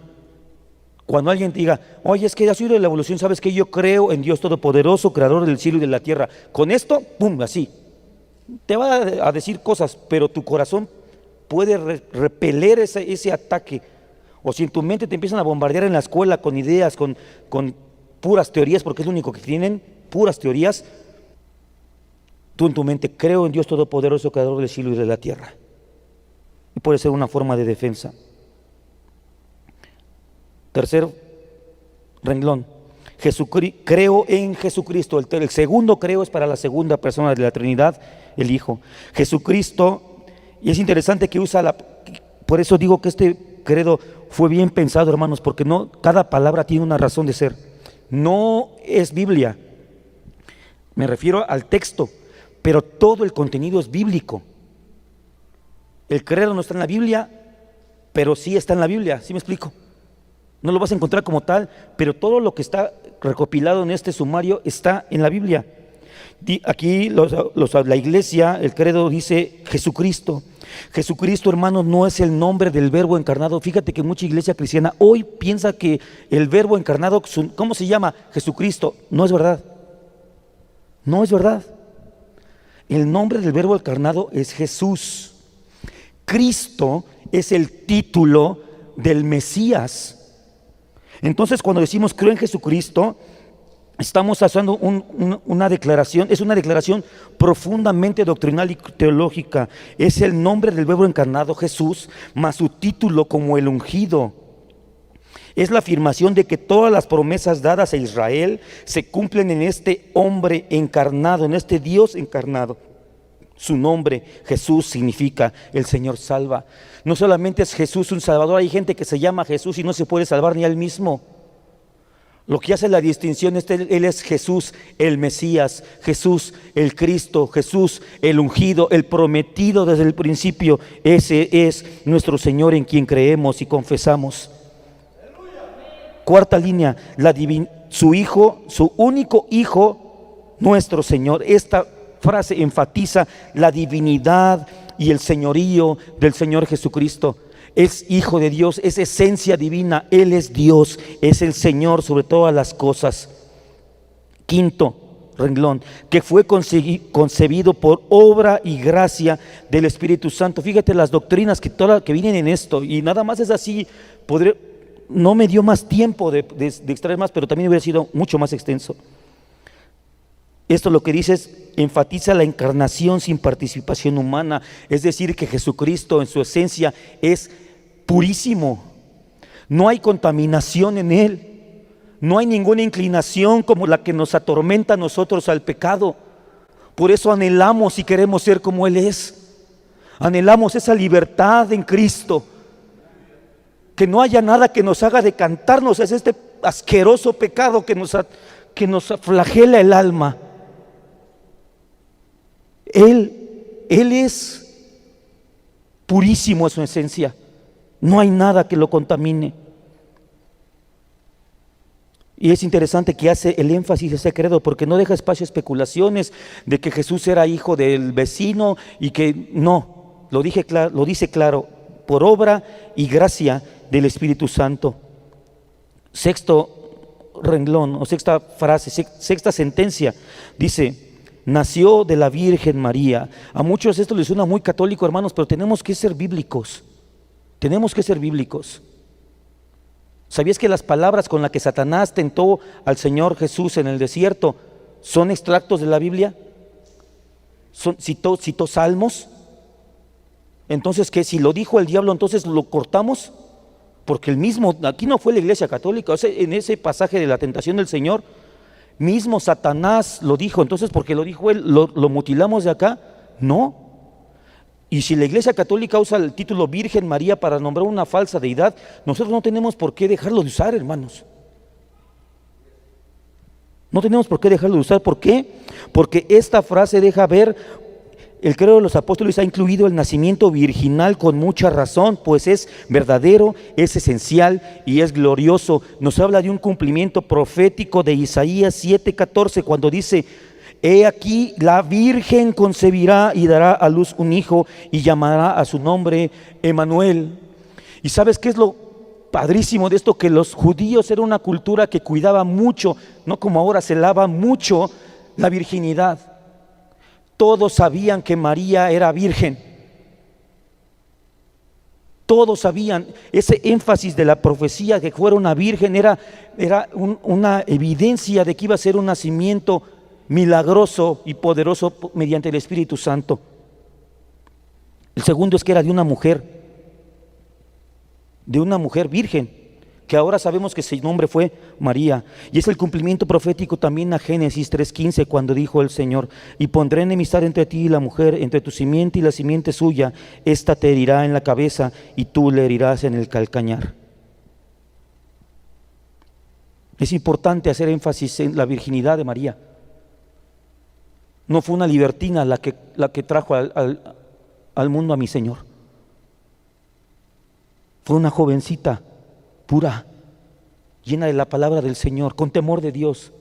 Speaker 1: Cuando alguien te diga, oye, es que has oído de la evolución, sabes que yo creo en Dios Todopoderoso, Creador del cielo y de la tierra. Con esto, pum, así. Te va a decir cosas, pero tu corazón puede repeler ese ataque. O si en tu mente te empiezan a bombardear en la escuela con ideas, con puras teorías, porque es lo único que tienen, puras teorías. Tú en tu mente, creo en Dios Todopoderoso, Creador del cielo y de la tierra. Y puede ser una forma de defensa. Tercer renglón, creo en Jesucristo. El segundo creo es para la segunda persona de la Trinidad, el Hijo. Jesucristo, y es interesante que por eso digo que este credo fue bien pensado, hermanos, porque no, cada palabra tiene una razón de ser. No es Biblia, me refiero al texto, pero todo el contenido es bíblico. El credo no está en la Biblia, pero sí está en la Biblia, ¿sí me explico? No lo vas a encontrar como tal, pero todo lo que está recopilado en este sumario está en la Biblia. Aquí la iglesia, el credo dice Jesucristo. Jesucristo, hermanos, no es el nombre del Verbo encarnado. Fíjate que mucha iglesia cristiana hoy piensa que el Verbo encarnado, ¿cómo se llama? Jesucristo. No es verdad. No es verdad. El nombre del Verbo encarnado es Jesús. Cristo es el título del Mesías. Entonces, cuando decimos creo en Jesucristo, estamos haciendo una declaración, es una declaración profundamente doctrinal y teológica. Es el nombre del Verbo encarnado, Jesús, más su título como el ungido. Es la afirmación de que todas las promesas dadas a Israel se cumplen en este hombre encarnado, en este Dios encarnado. Su nombre, Jesús, significa el Señor salva. No solamente es Jesús un salvador, hay gente que se llama Jesús y no se puede salvar ni a él mismo. Lo que hace la distinción es que Él es Jesús, el Mesías, Jesús, el Cristo, Jesús, el ungido, el prometido desde el principio. Ese es nuestro Señor en quien creemos y confesamos. Cuarta línea, su Hijo, su único Hijo, nuestro Señor. Esta frase enfatiza la divinidad y el señorío del Señor Jesucristo. es hijo de Dios, es esencia divina, Él es Dios, es el Señor sobre todas las cosas. Quinto renglón, que fue concebido por obra y gracia del Espíritu Santo. Fíjate las doctrinas que vienen en esto, y nada más es así. No me dio más tiempo de extraer más, pero también hubiera sido mucho más extenso. Esto lo que dice es, enfatiza la encarnación sin participación humana, es decir, que Jesucristo en su esencia es purísimo, no hay contaminación en Él. No hay ninguna inclinación como la que nos atormenta a nosotros al pecado. Por eso anhelamos y queremos ser como Él es. Anhelamos esa libertad en Cristo. Que no haya nada que nos haga decantarnos hacia este asqueroso pecado que nos flagela el alma. Él es purísimo en su esencia. No hay nada que lo contamine. Y es interesante que hace el énfasis ese credo, porque no deja espacio a especulaciones de que Jesús era hijo del vecino y que no, lo dice claro, por obra y gracia del Espíritu Santo. Sexto renglón o sexta frase, sexta sentencia, dice, nació de la Virgen María. A muchos esto les suena muy católico, hermanos, pero tenemos que ser bíblicos. Tenemos que ser bíblicos. ¿Sabías que las palabras con las que Satanás tentó al Señor Jesús en el desierto son extractos de la Biblia? Citó salmos. Entonces, ¿qué? Si lo dijo el diablo, entonces lo cortamos. Porque el mismo, aquí no fue la Iglesia Católica, o sea, en ese pasaje de la tentación del Señor, mismo Satanás lo dijo. Entonces, porque lo dijo él, ¿lo mutilamos de acá? No. Y si la Iglesia Católica usa el título Virgen María para nombrar una falsa deidad, nosotros no tenemos por qué dejarlo de usar, hermanos. No tenemos por qué dejarlo de usar. ¿Por qué? Porque esta frase deja ver, el credo de los apóstoles ha incluido el nacimiento virginal con mucha razón, pues es verdadero, es esencial y es glorioso. Nos habla de un cumplimiento profético de Isaías 7:14, cuando dice: he aquí la Virgen concebirá y dará a luz un hijo y llamará a su nombre Emmanuel. ¿Y sabes qué es lo padrísimo de esto? Que los judíos era una cultura que cuidaba mucho, no como ahora, se lava mucho la virginidad. Todos sabían que María era virgen. Todos sabían. Ese énfasis de la profecía que fuera una virgen era una evidencia de que iba a ser un nacimiento milagroso y poderoso mediante el Espíritu Santo. El segundo es que era de una mujer virgen, que ahora sabemos que su nombre fue María. Y es el cumplimiento profético también a Génesis 3:15, cuando dijo el Señor: y pondré enemistad entre ti y la mujer, entre tu simiente y la simiente suya, esta te herirá en la cabeza y tú le herirás en el calcañar. Es importante hacer énfasis en la virginidad de María. No fue una libertina la que trajo al mundo a mi Señor. Fue una jovencita pura, llena de la palabra del Señor, con temor de Dios,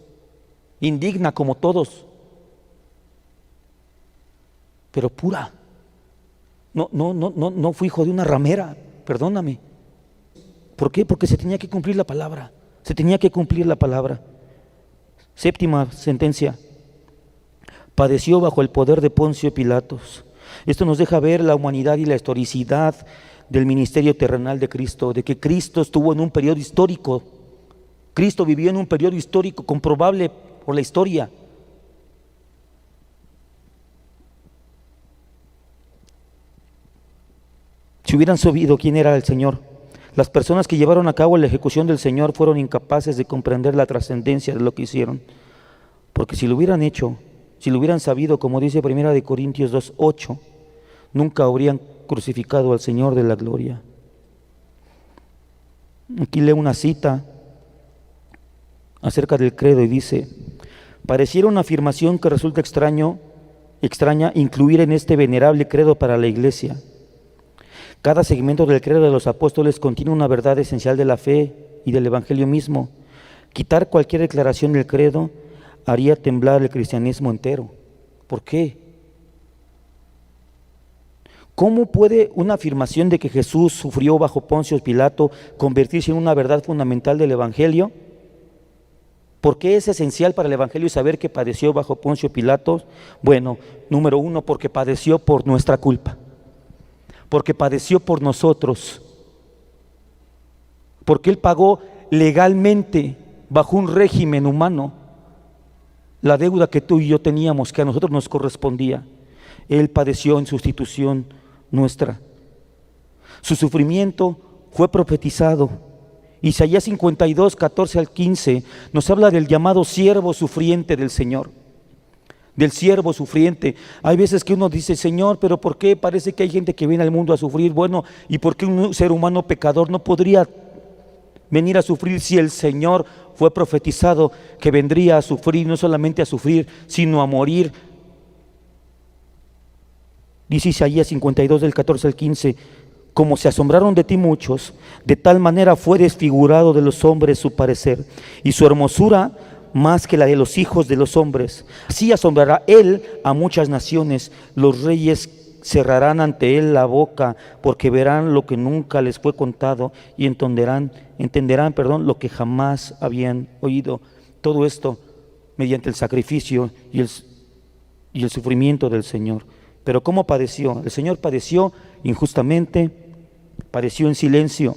Speaker 1: indigna como todos, pero pura. No fue hijo de una ramera, perdóname. ¿Por qué? Porque se tenía que cumplir la palabra. Se tenía que cumplir la palabra. Séptima sentencia. Padeció bajo el poder de Poncio Pilatos. Esto nos deja ver la humanidad y la historicidad del ministerio terrenal de Cristo, de que Cristo estuvo en un periodo histórico. Cristo vivió en un periodo histórico comprobable por la historia. Si hubieran sabido quién era el Señor, las personas que llevaron a cabo la ejecución del Señor fueron incapaces de comprender la trascendencia de lo que hicieron. Porque si lo hubieran hecho, si lo hubieran sabido, como dice 1 Corintios 2:8, nunca habrían crucificado al Señor de la gloria. Aquí leo una cita acerca del credo y dice: pareciera una afirmación que resulta extraña incluir en este venerable credo para la Iglesia. Cada segmento del credo de los apóstoles contiene una verdad esencial de la fe y del Evangelio mismo. Quitar cualquier declaración del credo haría temblar el cristianismo entero. ¿Por qué? ¿Cómo puede una afirmación de que Jesús sufrió bajo Poncio Pilato convertirse en una verdad fundamental del Evangelio? ¿Por qué es esencial para el Evangelio saber que padeció bajo Poncio Pilato? Bueno, número uno, porque padeció por nuestra culpa, porque padeció por nosotros, porque Él pagó legalmente bajo un régimen humano la deuda que tú y yo teníamos, que a nosotros nos correspondía. Él padeció en sustitución nuestra. Su sufrimiento fue profetizado. Isaías 52, 14 al 15 nos habla del llamado siervo sufriente del Señor, del siervo sufriente. Hay veces que uno dice, Señor, pero ¿por qué parece que hay gente que viene al mundo a sufrir? Bueno, ¿y por qué un ser humano pecador no podría venir a sufrir si el Señor fue profetizado que vendría a sufrir, no solamente a sufrir, sino a morir? Dice Isaías 52 del 14 al 15, como se asombraron de ti muchos, de tal manera fue desfigurado de los hombres su parecer, y su hermosura más que la de los hijos de los hombres. Así asombrará él a muchas naciones, los reyes cerrarán ante él la boca, porque verán lo que nunca les fue contado, y entenderán lo que jamás habían oído. Todo esto mediante el sacrificio y el sufrimiento del Señor. Pero ¿cómo padeció? El Señor padeció injustamente, padeció en silencio,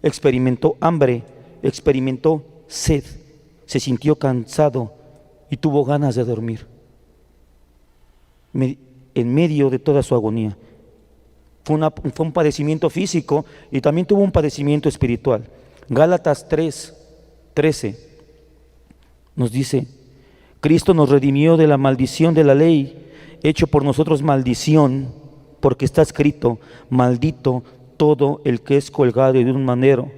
Speaker 1: experimentó hambre, experimentó sed, se sintió cansado y tuvo ganas de dormir en medio de toda su agonía. Fue un padecimiento físico y también tuvo un padecimiento espiritual. Gálatas 3:13 nos dice, Cristo nos redimió de la maldición de la ley, hecho por nosotros maldición, porque está escrito, maldito todo el que es colgado de un madero.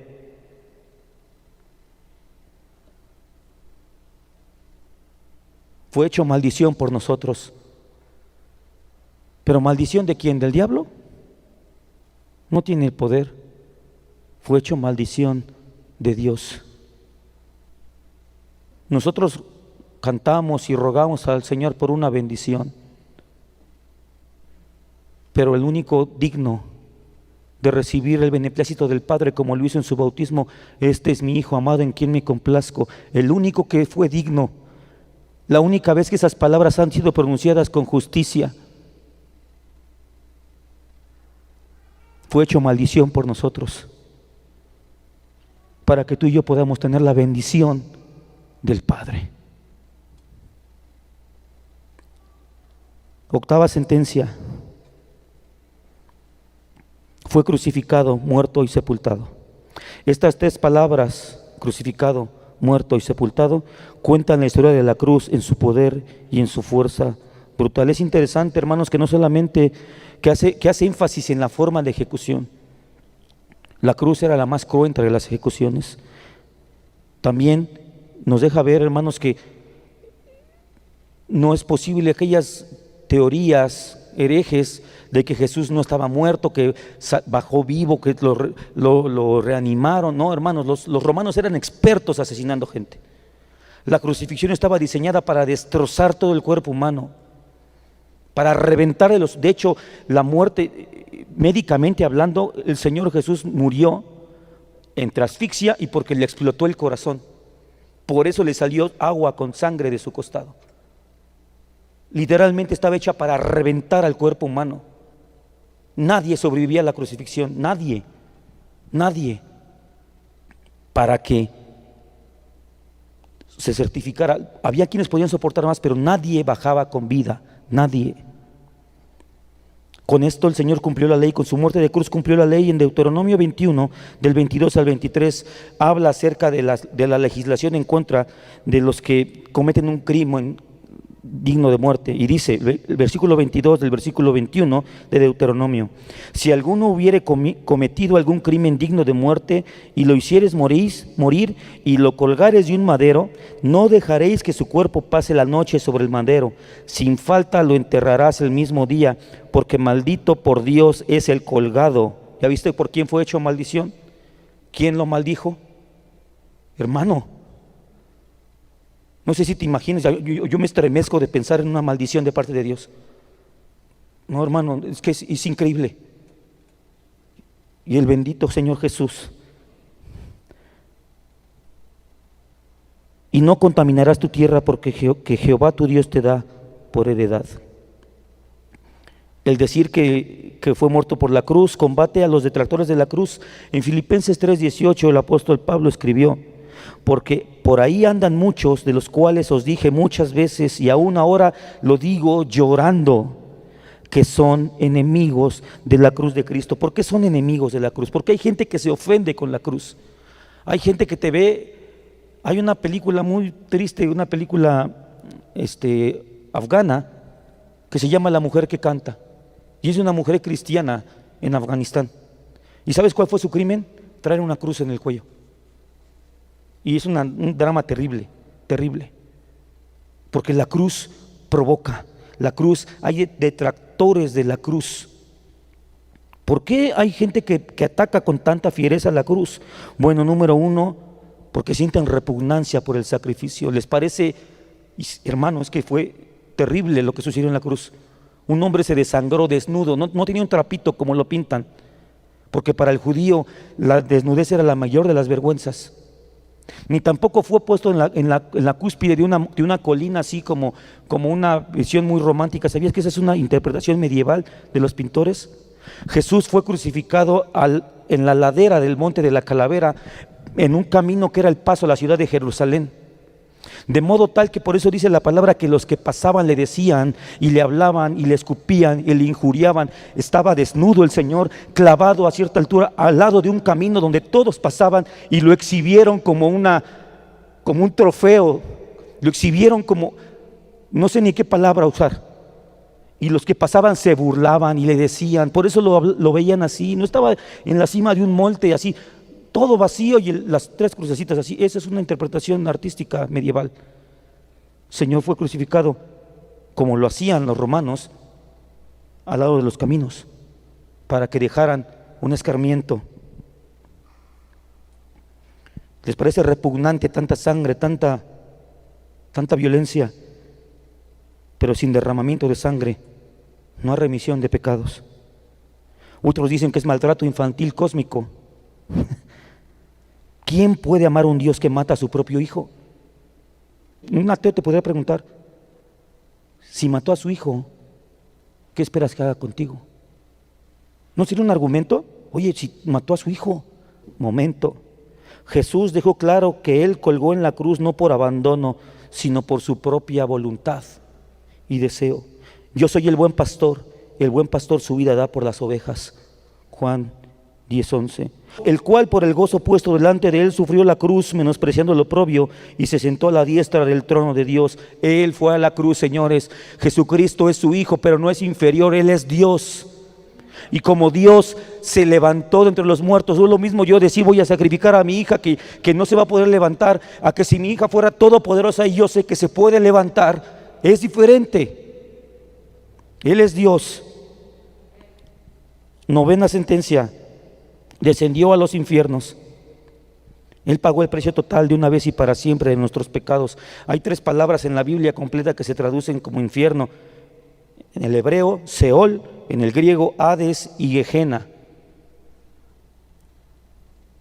Speaker 1: Fue hecho maldición por nosotros. ¿Pero maldición de quién? ¿Del diablo? No tiene el poder. Fue hecho maldición de Dios. Nosotros cantamos y rogamos al Señor por una bendición, pero el único digno de recibir el beneplácito del Padre, como lo hizo en su bautismo, este es mi Hijo amado en quien me complazco, el único que fue digno, la única vez que esas palabras han sido pronunciadas con justicia, fue hecho maldición por nosotros, para que tú y yo podamos tener la bendición del Padre. Octava sentencia. Fue crucificado, muerto y sepultado. Estas tres palabras, crucificado, muerto y sepultado, cuentan la historia de la cruz en su poder y en su fuerza brutal. Es interesante, hermanos, que no solamente que hace énfasis en la forma de ejecución. La cruz era la más cruenta de las ejecuciones. También nos deja ver, hermanos, que no es posible aquellas teorías herejes de que Jesús no estaba muerto, que bajó vivo, que lo reanimaron. No, hermanos, los romanos eran expertos asesinando gente. La crucifixión estaba diseñada para destrozar todo el cuerpo humano, para reventar de hecho, la muerte, médicamente hablando, el Señor Jesús murió entre asfixia y porque le explotó el corazón. Por eso le salió agua con sangre de su costado. Literalmente estaba hecha para reventar al cuerpo humano. Nadie sobrevivía a la crucifixión, nadie. Para que se certificara, había quienes podían soportar más, pero nadie bajaba con vida, nadie. Con esto el Señor cumplió la ley, con su muerte de cruz cumplió la ley. En Deuteronomio 21, del 22 al 23, habla acerca de la legislación en contra de los que cometen un crimen digno de muerte, y dice el versículo 22 del versículo 21 de Deuteronomio: si alguno hubiere cometido algún crimen digno de muerte y lo hicieres morir y lo colgares de un madero, no dejaréis que su cuerpo pase la noche sobre el madero, sin falta lo enterrarás el mismo día, porque maldito por Dios es el colgado. ¿Ya viste por quién fue hecho maldición? ¿Quién lo maldijo? Hermano, no sé si te imaginas, yo me estremezco de pensar en una maldición de parte de Dios. No, hermano, es que es increíble. Y el bendito Señor Jesús. Y no contaminarás tu tierra porque que Jehová tu Dios te da por heredad. El decir que fue muerto por la cruz combate a los detractores de la cruz. En Filipenses 3:18 el apóstol Pablo escribió: porque por ahí andan muchos, de los cuales os dije muchas veces, y aún ahora lo digo llorando, que son enemigos de la cruz de Cristo. ¿Por qué son enemigos de la cruz? Porque hay gente que se ofende con la cruz. Hay gente que te ve. Hay una película muy triste, una película afgana, que se llama La mujer que canta, y es una mujer cristiana en Afganistán. ¿Y sabes cuál fue su crimen? Traer una cruz en el cuello. Y es un drama terrible, terrible, porque la cruz provoca. La cruz, hay detractores de la cruz. ¿Por qué hay gente que ataca con tanta fiereza la cruz? Bueno, número uno, porque sienten repugnancia por el sacrificio. Les parece, hermanos, que fue terrible lo que sucedió en la cruz. Un hombre se desangró desnudo, no tenía un trapito como lo pintan, porque para el judío la desnudez era la mayor de las vergüenzas. Ni tampoco fue puesto en la cúspide de una colina, así como una visión muy romántica. ¿Sabías que esa es una interpretación medieval de los pintores? Jesús fue crucificado en la ladera del monte de la Calavera, en un camino que era el paso a la ciudad de Jerusalén. De modo tal que por eso dice la palabra que los que pasaban le decían y le hablaban y le escupían y le injuriaban. Estaba desnudo el Señor, clavado a cierta altura al lado de un camino donde todos pasaban, y lo exhibieron como un trofeo. Lo exhibieron como, no sé ni qué palabra usar. Y los que pasaban se burlaban y le decían, por eso lo veían así. No estaba en la cima de un monte así, todo vacío y las tres crucecitas así. Esa es una interpretación artística medieval. El Señor fue crucificado como lo hacían los romanos al lado de los caminos, para que dejaran un escarmiento. ¿Les parece repugnante tanta sangre, tanta violencia? Pero sin derramamiento de sangre no hay remisión de pecados. Otros dicen que es maltrato infantil cósmico. ¿Quién puede amar a un Dios que mata a su propio hijo? Un ateo te podría preguntar: si mató a su hijo, ¿qué esperas que haga contigo? ¿No sería un argumento? Oye, si mató a su hijo, momento. Jesús dejó claro que Él colgó en la cruz no por abandono, sino por su propia voluntad y deseo. Yo soy el buen pastor su vida da por las ovejas. Juan 10:11. El cual por el gozo puesto delante de él sufrió la cruz, menospreciando lo oprobio, y se sentó a la diestra del trono de Dios. Él fue a la cruz, señores. Jesucristo es su hijo, pero no es inferior, Él es Dios. Y como Dios se levantó de entre los muertos, no es lo mismo yo decir voy a sacrificar a mi hija que no se va a poder levantar, a que si mi hija fuera todopoderosa y yo sé que se puede levantar. Es diferente. Él es Dios. Novena sentencia: descendió a los infiernos. Él pagó el precio total de una vez y para siempre de nuestros pecados. Hay 3 palabras en la Biblia completa que se traducen como infierno. En el hebreo, Seol; en el griego, Hades; y Gehenna.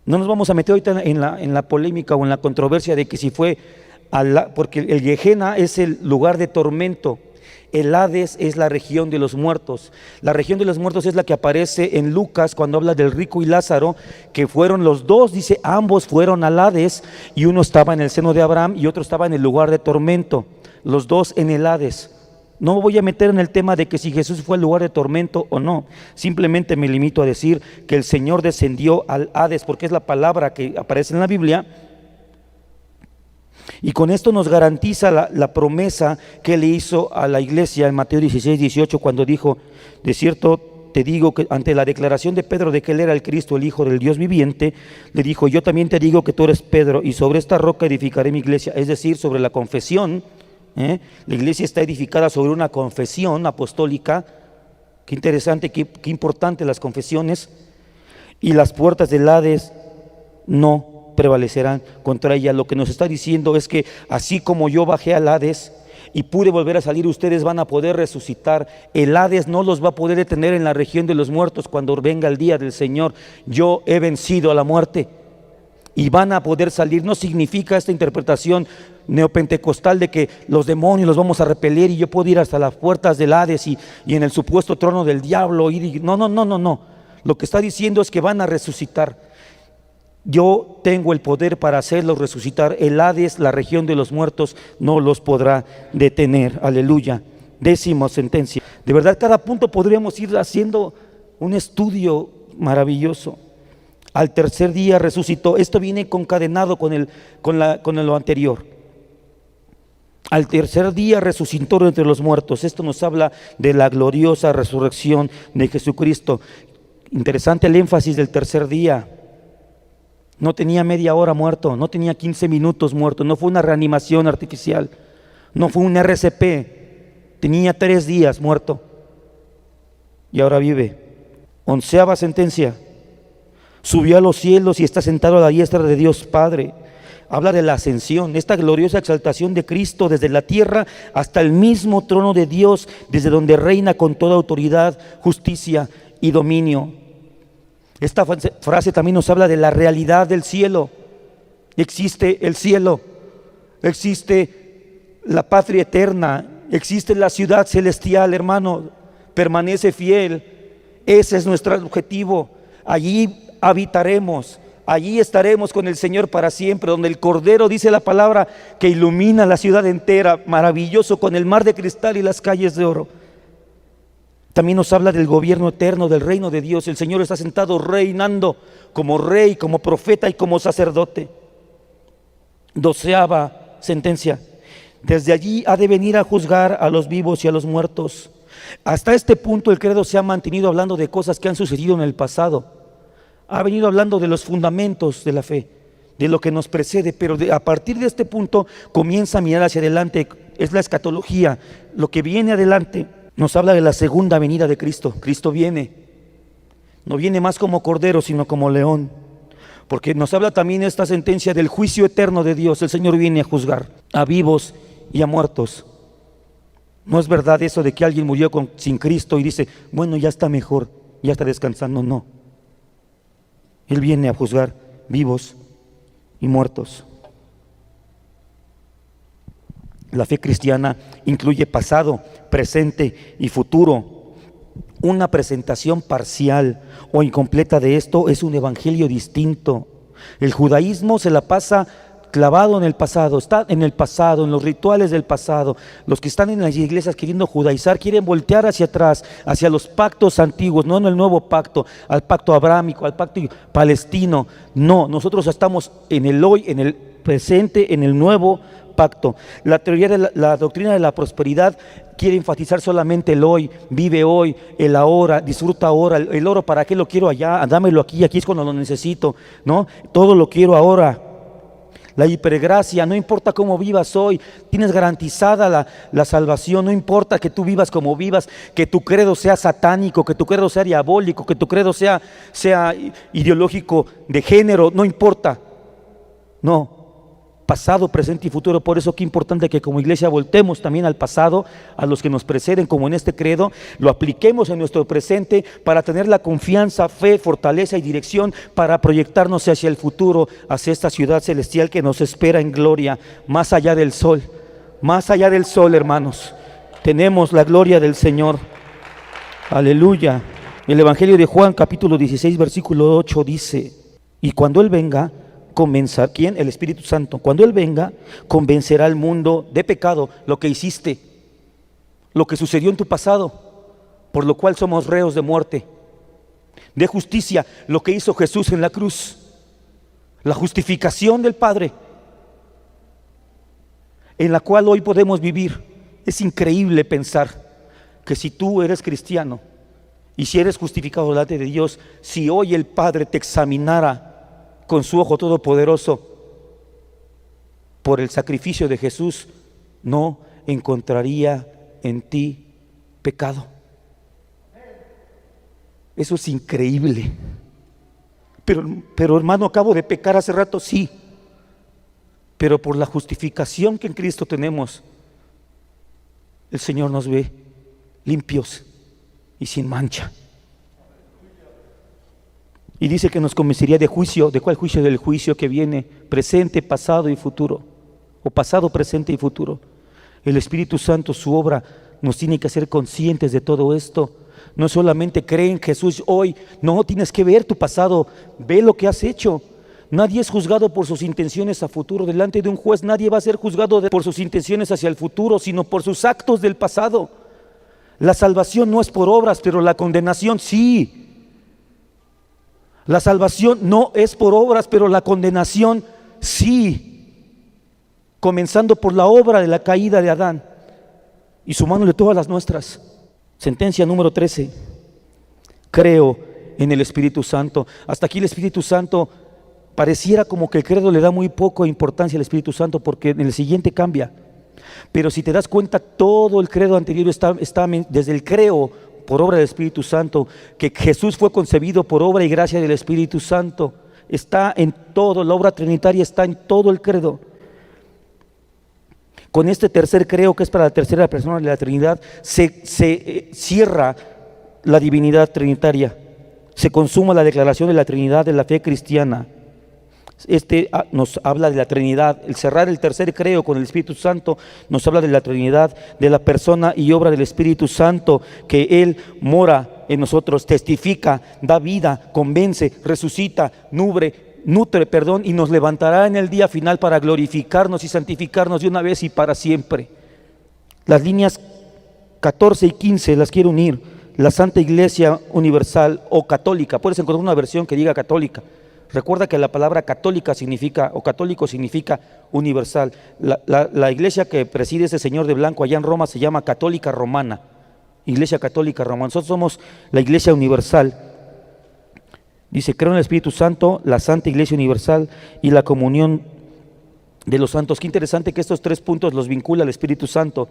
Speaker 1: No nos vamos a meter ahorita en la polémica o en la controversia de que si fue porque el Gehenna es el lugar de tormento. El Hades es la región de los muertos. La región de los muertos es la que aparece en Lucas cuando habla del rico y Lázaro, que fueron los dos, dice, ambos fueron al Hades, y uno estaba en el seno de Abraham y otro estaba en el lugar de tormento, los dos en el Hades. No me voy a meter en el tema de que si Jesús fue al lugar de tormento o no, simplemente me limito a decir que el Señor descendió al Hades, porque es la palabra que aparece en la Biblia. Y con esto nos garantiza la promesa que le hizo a la iglesia en Mateo 16:18, cuando dijo: de cierto te digo que, ante la declaración de Pedro de que él era el Cristo, el Hijo del Dios viviente, le dijo: yo también te digo que tú eres Pedro, y sobre esta roca edificaré mi iglesia. Es decir, sobre la confesión. La iglesia está edificada sobre una confesión apostólica. Qué interesante, qué importante las confesiones. Y las puertas del Hades no prevalecerán contra ella. Lo que nos está diciendo es que así como yo bajé al Hades y pude volver a salir, ustedes van a poder resucitar. El Hades no los va a poder detener en la región de los muertos cuando venga el día del Señor. Yo he vencido a la muerte y van a poder salir. No significa esta interpretación neopentecostal de que los demonios los vamos a repeler y yo puedo ir hasta las puertas del Hades y en el supuesto trono del diablo. No. Lo que está diciendo es que van a resucitar. Yo tengo el poder para hacerlos resucitar. El Hades, la región de los muertos, no los podrá detener. Aleluya. 10ª sentencia. De verdad, cada punto podríamos ir haciendo un estudio maravilloso. Al tercer día resucitó. Esto viene concadenado con lo anterior. Al tercer día resucitó entre los muertos. Esto nos habla de la gloriosa resurrección de Jesucristo. Interesante el énfasis del tercer día. No tenía media hora muerto, no tenía 15 minutos muerto, no fue una reanimación artificial, no fue un RCP, tenía 3 días muerto y ahora vive. 11ª sentencia. Subió a los cielos y está sentado a la diestra de Dios Padre. Habla de la ascensión, esta gloriosa exaltación de Cristo desde la tierra hasta el mismo trono de Dios, desde donde reina con toda autoridad, justicia y dominio. Esta frase también nos habla de la realidad del cielo. Existe el cielo, existe la patria eterna, existe la ciudad celestial, hermano, permanece fiel. Ese es nuestro objetivo. Allí habitaremos, allí estaremos con el Señor para siempre, donde el Cordero, dice la palabra, que ilumina la ciudad entera, maravilloso, con el mar de cristal y las calles de oro. También nos habla del gobierno eterno, del reino de Dios. El Señor está sentado reinando como rey, como profeta y como sacerdote. 12ª sentencia. Desde allí ha de venir a juzgar a los vivos y a los muertos. Hasta este punto el credo se ha mantenido hablando de cosas que han sucedido en el pasado. Ha venido hablando de los fundamentos de la fe, de lo que nos precede, pero a partir de este punto comienza a mirar hacia adelante. Es la escatología, lo que viene adelante. Nos habla de la segunda venida de Cristo. Cristo viene, no viene más como cordero, sino como león, porque nos habla también esta sentencia del juicio eterno de Dios. El Señor viene a juzgar a vivos y a muertos. No es verdad eso de que alguien murió sin Cristo y dice, bueno, ya está mejor, ya está descansando. No, Él viene a juzgar vivos y muertos. La fe cristiana incluye pasado, presente y futuro. Una presentación parcial o incompleta de esto es un evangelio distinto. El judaísmo se la pasa clavado en el pasado, está en el pasado, en los rituales del pasado. Los que están en las iglesias queriendo judaizar quieren voltear hacia atrás, hacia los pactos antiguos, no en el nuevo pacto, al pacto abrámico, al pacto palestino. No, nosotros estamos en el hoy, en el presente, en el nuevo pacto. La teoría de la doctrina de la prosperidad quiere enfatizar solamente el hoy, vive hoy, el ahora, disfruta ahora. El oro, ¿para qué lo quiero allá? Dámelo aquí, aquí es cuando lo necesito, ¿no? Todo lo quiero ahora. La hipergracia, no importa cómo vivas hoy, tienes garantizada la salvación. No importa que tú vivas como vivas, que tu credo sea satánico, que tu credo sea diabólico, que tu credo sea ideológico de género, no importa. No, pasado, presente y futuro. Por eso qué importante que como iglesia voltemos también al pasado, a los que nos preceden, como en este credo, lo apliquemos en nuestro presente para tener la confianza, fe, fortaleza y dirección para proyectarnos hacia el futuro, hacia esta ciudad celestial que nos espera en gloria, más allá del sol, hermanos. Tenemos la gloria del Señor. Aleluya. El Evangelio de Juan, capítulo 16, versículo 8 dice, y cuando Él venga, convencer, ¿quién? El Espíritu Santo. Cuando Él venga, convencerá al mundo de pecado, lo que hiciste, lo que sucedió en tu pasado, por lo cual somos reos de muerte, de justicia, lo que hizo Jesús en la cruz, la justificación del Padre, en la cual hoy podemos vivir. Es increíble pensar que si tú eres cristiano y si eres justificado delante de Dios, si hoy el Padre te examinara con su ojo todopoderoso por el sacrificio de Jesús, no encontraría en ti pecado. Eso es increíble. Pero hermano, acabo de pecar hace rato, sí, pero por la justificación que en Cristo tenemos, el Señor nos ve limpios y sin mancha. Y dice que nos convencería de juicio. ¿De cuál juicio? Del juicio que viene, presente, pasado y futuro, o pasado, presente y futuro. El Espíritu Santo, su obra, nos tiene que hacer conscientes de todo esto. No solamente cree en Jesús hoy, no, tienes que ver tu pasado, ve lo que has hecho. Nadie es juzgado por sus intenciones a futuro. Delante de un juez nadie va a ser juzgado por sus intenciones hacia el futuro, sino por sus actos del pasado. La salvación no es por obras, pero la condenación sí. La salvación no es por obras, pero la condenación sí. Comenzando por la obra de la caída de Adán y sumándole todas las nuestras. Sentencia número 13. Creo en el Espíritu Santo. Hasta aquí el Espíritu Santo pareciera como que el credo le da muy poca importancia al Espíritu Santo, porque en el siguiente cambia. Pero si te das cuenta, todo el credo anterior está desde el creo por obra del Espíritu Santo, que Jesús fue concebido por obra y gracia del Espíritu Santo. Está en todo, la obra trinitaria está en todo el credo. Con este tercer creo, que es para la tercera persona de la Trinidad, se cierra la divinidad trinitaria, se consuma la declaración de la Trinidad de la fe cristiana. Nos habla de la Trinidad. El cerrar el tercer creo con el Espíritu Santo nos habla de la Trinidad, de la persona y obra del Espíritu Santo, que Él mora en nosotros, testifica, da vida, convence, resucita, nutre, y nos levantará en el día final para glorificarnos y santificarnos de una vez y para siempre. Las líneas 14 y 15 las quiero unir. La Santa Iglesia Universal o Católica. Puedes encontrar una versión que diga católica. Recuerda que la palabra católica significa, o católico significa universal. La iglesia que preside ese señor de blanco allá en Roma se llama Católica Romana. Iglesia Católica Romana. Nosotros somos la Iglesia Universal. Dice, creo en el Espíritu Santo, la Santa Iglesia Universal y la comunión de los santos. Qué interesante que estos tres puntos los vincula al Espíritu Santo,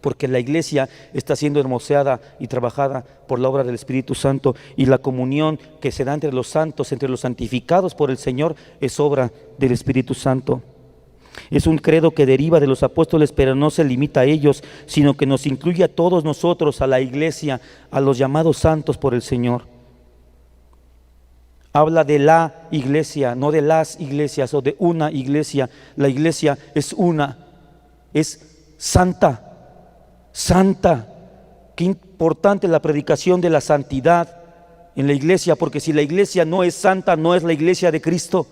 Speaker 1: porque la iglesia está siendo hermoseada y trabajada por la obra del Espíritu Santo, y la comunión que se da entre los santos, entre los santificados por el Señor, es obra del Espíritu Santo. Es un credo que deriva de los apóstoles, pero no se limita a ellos, sino que nos incluye a todos nosotros, a la iglesia, a los llamados santos por el Señor. Habla de la iglesia, no de las iglesias o de una iglesia. La iglesia es una, es santa. Santa. Qué importante la predicación de la santidad en la iglesia, porque si la iglesia no es santa, no es la iglesia de Cristo.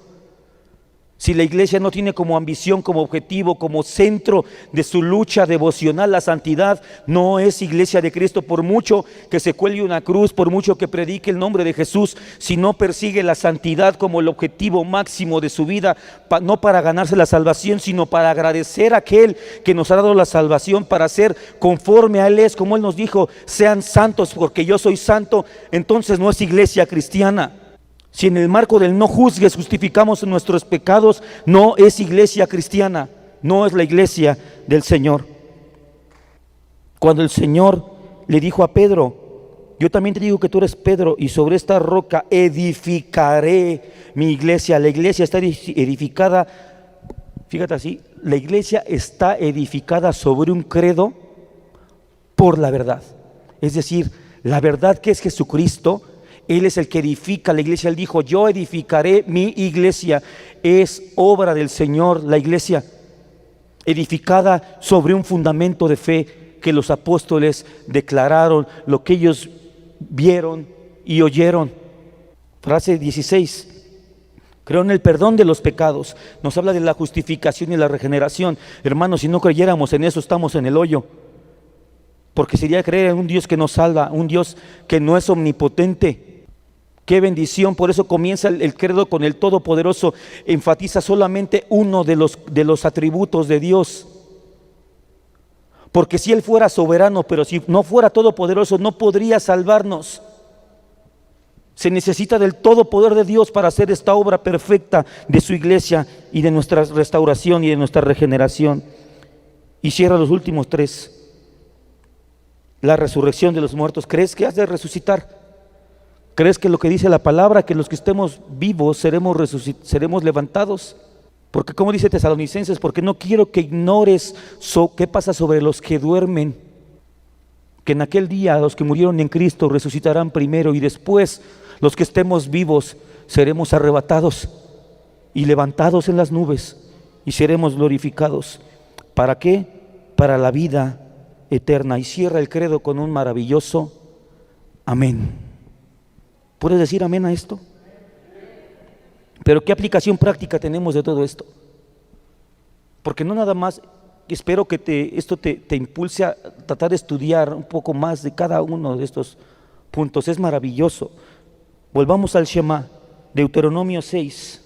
Speaker 1: Si la iglesia no tiene como ambición, como objetivo, como centro de su lucha devocional la santidad, no es iglesia de Cristo. Por mucho que se cuelgue una cruz, por mucho que predique el nombre de Jesús, si no persigue la santidad como el objetivo máximo de su vida, no para ganarse la salvación, sino para agradecer a aquel que nos ha dado la salvación, para ser conforme a Él es, como Él nos dijo, sean santos porque yo soy santo, entonces no es iglesia cristiana. Si en el marco del no juzgues justificamos nuestros pecados, no es iglesia cristiana, no es la iglesia del Señor. Cuando el Señor le dijo a Pedro, yo también te digo que tú eres Pedro, y sobre esta roca edificaré mi iglesia. La iglesia está edificada, fíjate así, la iglesia está edificada sobre un credo por la verdad. Es decir, la verdad que es Jesucristo. Él es el que edifica la iglesia. Él dijo, yo edificaré mi iglesia. Es obra del Señor la iglesia, edificada sobre un fundamento de fe que los apóstoles declararon, lo que ellos vieron y oyeron. Frase 16. Creo en el perdón de los pecados. Nos habla de la justificación y la regeneración. Hermanos, si no creyéramos en eso, estamos en el hoyo. Porque sería creer en un Dios que nos salva, un Dios que no es omnipotente. Qué bendición. Por eso comienza el credo con el Todopoderoso. Enfatiza solamente uno de los atributos de Dios. Porque si Él fuera soberano, pero si no fuera todopoderoso, no podría salvarnos. Se necesita del todo poder de Dios para hacer esta obra perfecta de su iglesia y de nuestra restauración y de nuestra regeneración. Y cierra los últimos tres. La resurrección de los muertos. ¿Crees que has de resucitar? ¿Crees que lo que dice la palabra, que los que estemos vivos seremos levantados? Porque como dice Tesalonicenses, porque no quiero que ignores qué pasa sobre los que duermen. que en aquel día los que murieron en Cristo resucitarán primero y después los que estemos vivos seremos arrebatados y levantados en las nubes y seremos glorificados. ¿Para qué? Para la vida eterna. Y cierra el credo con un maravilloso amén. ¿Puedes decir amén a esto? Pero ¿qué aplicación práctica tenemos de todo esto? Porque no nada más, espero que esto te impulse a tratar de estudiar un poco más de cada uno de estos puntos. Es maravilloso. Volvamos al Shema, Deuteronomio 6.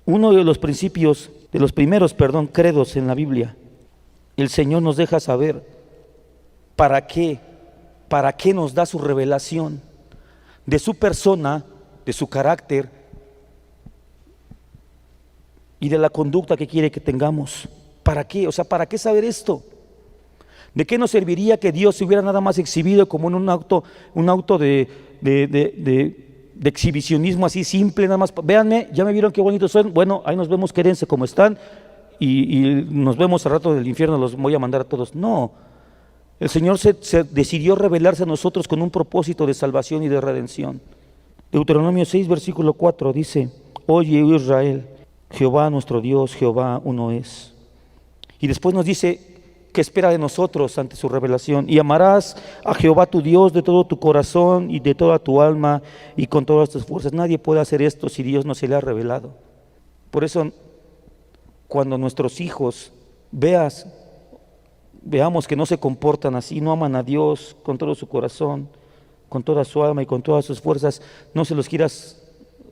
Speaker 1: Uno de los principios, de los primeros, credos en la Biblia. El Señor nos deja saber para qué nos da su revelación de su persona, de su carácter y de la conducta que quiere que tengamos. ¿Para qué? O sea, ¿para qué saber esto? ¿De qué nos serviría que Dios se hubiera nada más exhibido como en un auto de exhibicionismo así simple, nada más? Véanme, ya me vieron qué bonitos son. Bueno, ahí nos vemos, quédense como están y nos vemos al rato del infierno, los voy a mandar a todos. No, el Señor se decidió revelarse a nosotros con un propósito de salvación y de redención. Deuteronomio 6, versículo 4 dice: Oye, Israel, Jehová nuestro Dios, Jehová uno es. Y después nos dice qué espera de nosotros ante su revelación. Y amarás a Jehová tu Dios de todo tu corazón y de toda tu alma y con todas tus fuerzas. Nadie puede hacer esto si Dios no se le ha revelado. Por eso, cuando nuestros hijos veamos que no se comportan así, no aman a Dios con todo su corazón, con toda su alma y con todas sus fuerzas, no se los quieras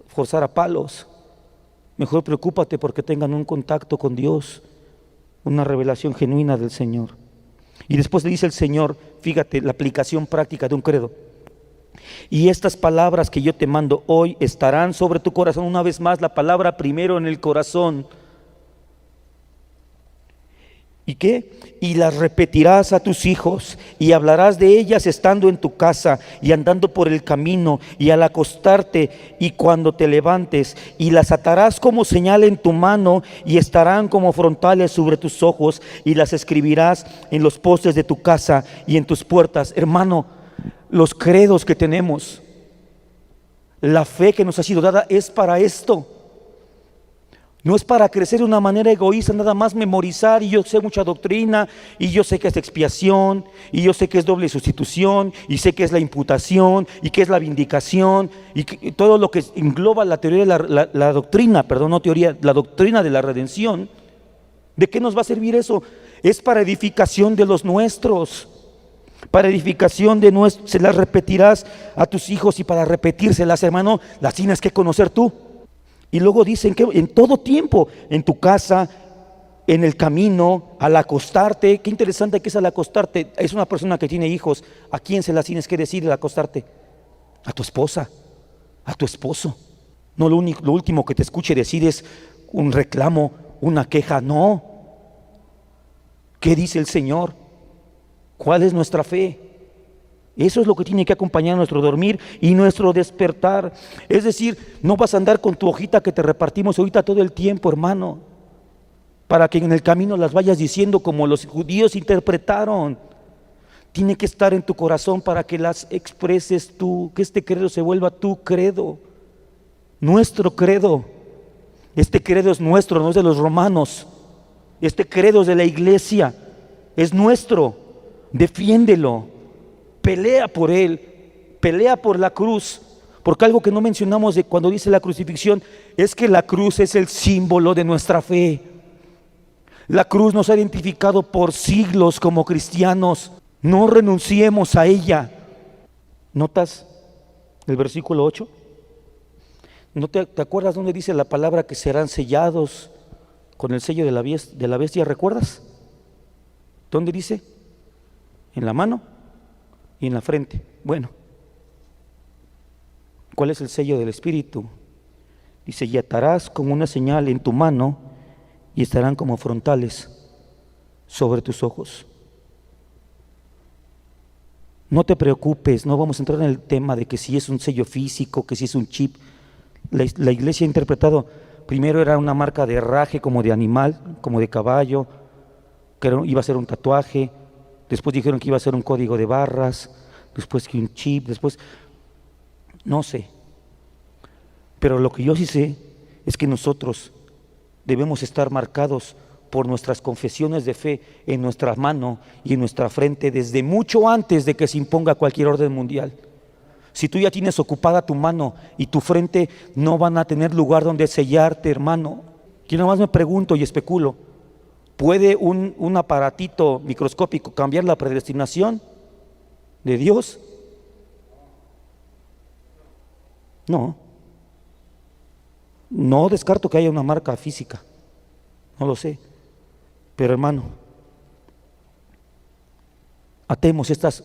Speaker 1: forzar a palos. Mejor preocúpate porque tengan un contacto con Dios, una revelación genuina del Señor. Y después le dice el Señor, fíjate, la aplicación práctica de un credo: y estas palabras que yo te mando hoy estarán sobre tu corazón. Una vez más, la palabra primero en el corazón. ¿Y qué? Y las repetirás a tus hijos y hablarás de ellas estando en tu casa y andando por el camino y al acostarte y cuando te levantes, y las atarás como señal en tu mano y estarán como frontales sobre tus ojos, y las escribirás en los postes de tu casa y en tus puertas. Hermano, los credos que tenemos, la fe que nos ha sido dada es para esto. No es para crecer de una manera egoísta, nada más memorizar, y yo sé mucha doctrina, y yo sé que es expiación, y yo sé que es doble sustitución, y sé que es la imputación, y que es la vindicación, y todo lo que engloba la teoría de la doctrina, no teoría, la doctrina de la redención. ¿De qué nos va a servir eso? Es para edificación de los nuestros, para edificación de nuestros. Se las repetirás a tus hijos, y para repetírselas, hermano, las tienes que conocer tú. Y luego dicen que en todo tiempo, en tu casa, en el camino, al acostarte. Qué interesante que es al acostarte. Es una persona que tiene hijos. ¿A quién se las tienes que decir al acostarte? A tu esposa, a tu esposo. No lo último que te escuche decir es un reclamo, una queja. No. ¿Qué dice el Señor? ¿Cuál es nuestra fe? Eso es lo que tiene que acompañar nuestro dormir y nuestro despertar. Es decir, no vas a andar con tu hojita que te repartimos ahorita todo el tiempo, hermano, para que en el camino las vayas diciendo como los judíos interpretaron. Tiene que estar en tu corazón para que las expreses tú, que este credo se vuelva tu credo, nuestro credo. Este credo es nuestro, no es de los romanos. Este credo es de la iglesia, es nuestro. Defiéndelo. Pelea por él, pelea por la cruz, porque algo que no mencionamos de cuando dice la crucifixión es que la cruz es el símbolo de nuestra fe. La cruz nos ha identificado por siglos como cristianos. No renunciemos a ella. ¿Notas el versículo 8? ¿No te acuerdas dónde dice la palabra que serán sellados con el sello de la bestia? ¿Recuerdas? ¿Dónde dice? ¿En la mano? Y en la frente. Bueno, ¿cuál es el sello del Espíritu? Dice: y atarás como una señal en tu mano y estarán como frontales sobre tus ojos. No te preocupes, no vamos a entrar en el tema de que si es un sello físico, que si es un chip. La iglesia ha interpretado, primero era una marca de herraje como de animal, como de caballo, que iba a ser un tatuaje. después dijeron que iba a ser un código de barras, después que un chip, después, no sé. Pero lo que yo sí sé es que nosotros debemos estar marcados por nuestras confesiones de fe en nuestra mano y en nuestra frente desde mucho antes de que se imponga cualquier orden mundial. Si tú ya tienes ocupada tu mano y tu frente, no van a tener lugar donde sellarte, hermano. Yo nada más me pregunto y especulo, ¿puede un aparatito microscópico cambiar la predestinación de Dios? No. No descarto que haya una marca física, no lo sé. Pero hermano, atemos estas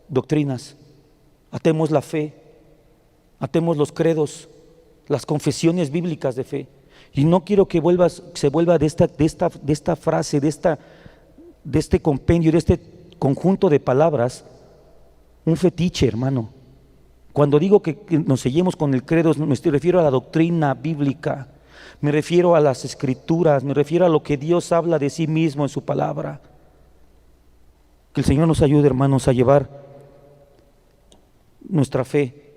Speaker 1: doctrinas, atemos la fe, atemos los credos, las confesiones bíblicas de fe. Y no quiero que se vuelva de esta frase, de este compendio, de este conjunto de palabras, un fetiche, hermano. Cuando digo que nos sellemos con el credo, me refiero a la doctrina bíblica, me refiero a las escrituras, me refiero a lo que Dios habla de sí mismo en su palabra. Que el Señor nos ayude, hermanos, a llevar nuestra fe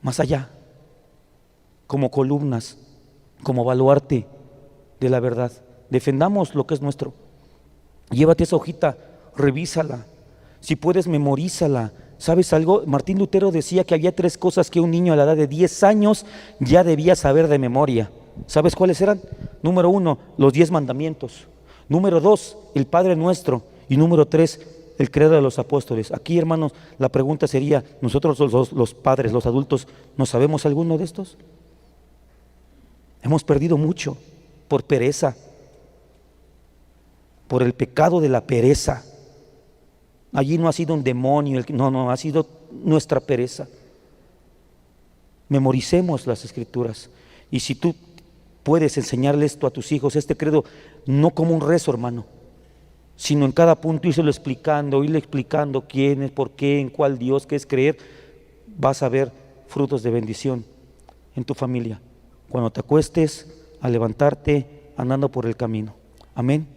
Speaker 1: más allá, como columnas, como baluarte de la verdad. Defendamos lo que es nuestro. Llévate esa hojita, revísala. Si puedes, memorízala. ¿Sabes algo? Martín Lutero decía que había 3 cosas que un niño a la edad de 10 años ya debía saber de memoria. ¿Sabes cuáles eran? Número 1, los 10 mandamientos. Número 2, el Padre Nuestro. Y número 3, el credo de los apóstoles. Aquí, hermanos, la pregunta sería, nosotros los padres, los adultos, ¿no sabemos alguno de estos? Hemos perdido mucho por pereza, por el pecado de la pereza. Allí no ha sido un demonio, no, ha sido nuestra pereza. Memoricemos las escrituras. Y si tú puedes enseñarle esto a tus hijos, este credo, no como un rezo, hermano, sino en cada punto irle explicando quién es, por qué, en cuál Dios, qué es creer, vas a ver frutos de bendición en tu familia. Cuando te acuestes, a levantarte andando por el camino. Amén.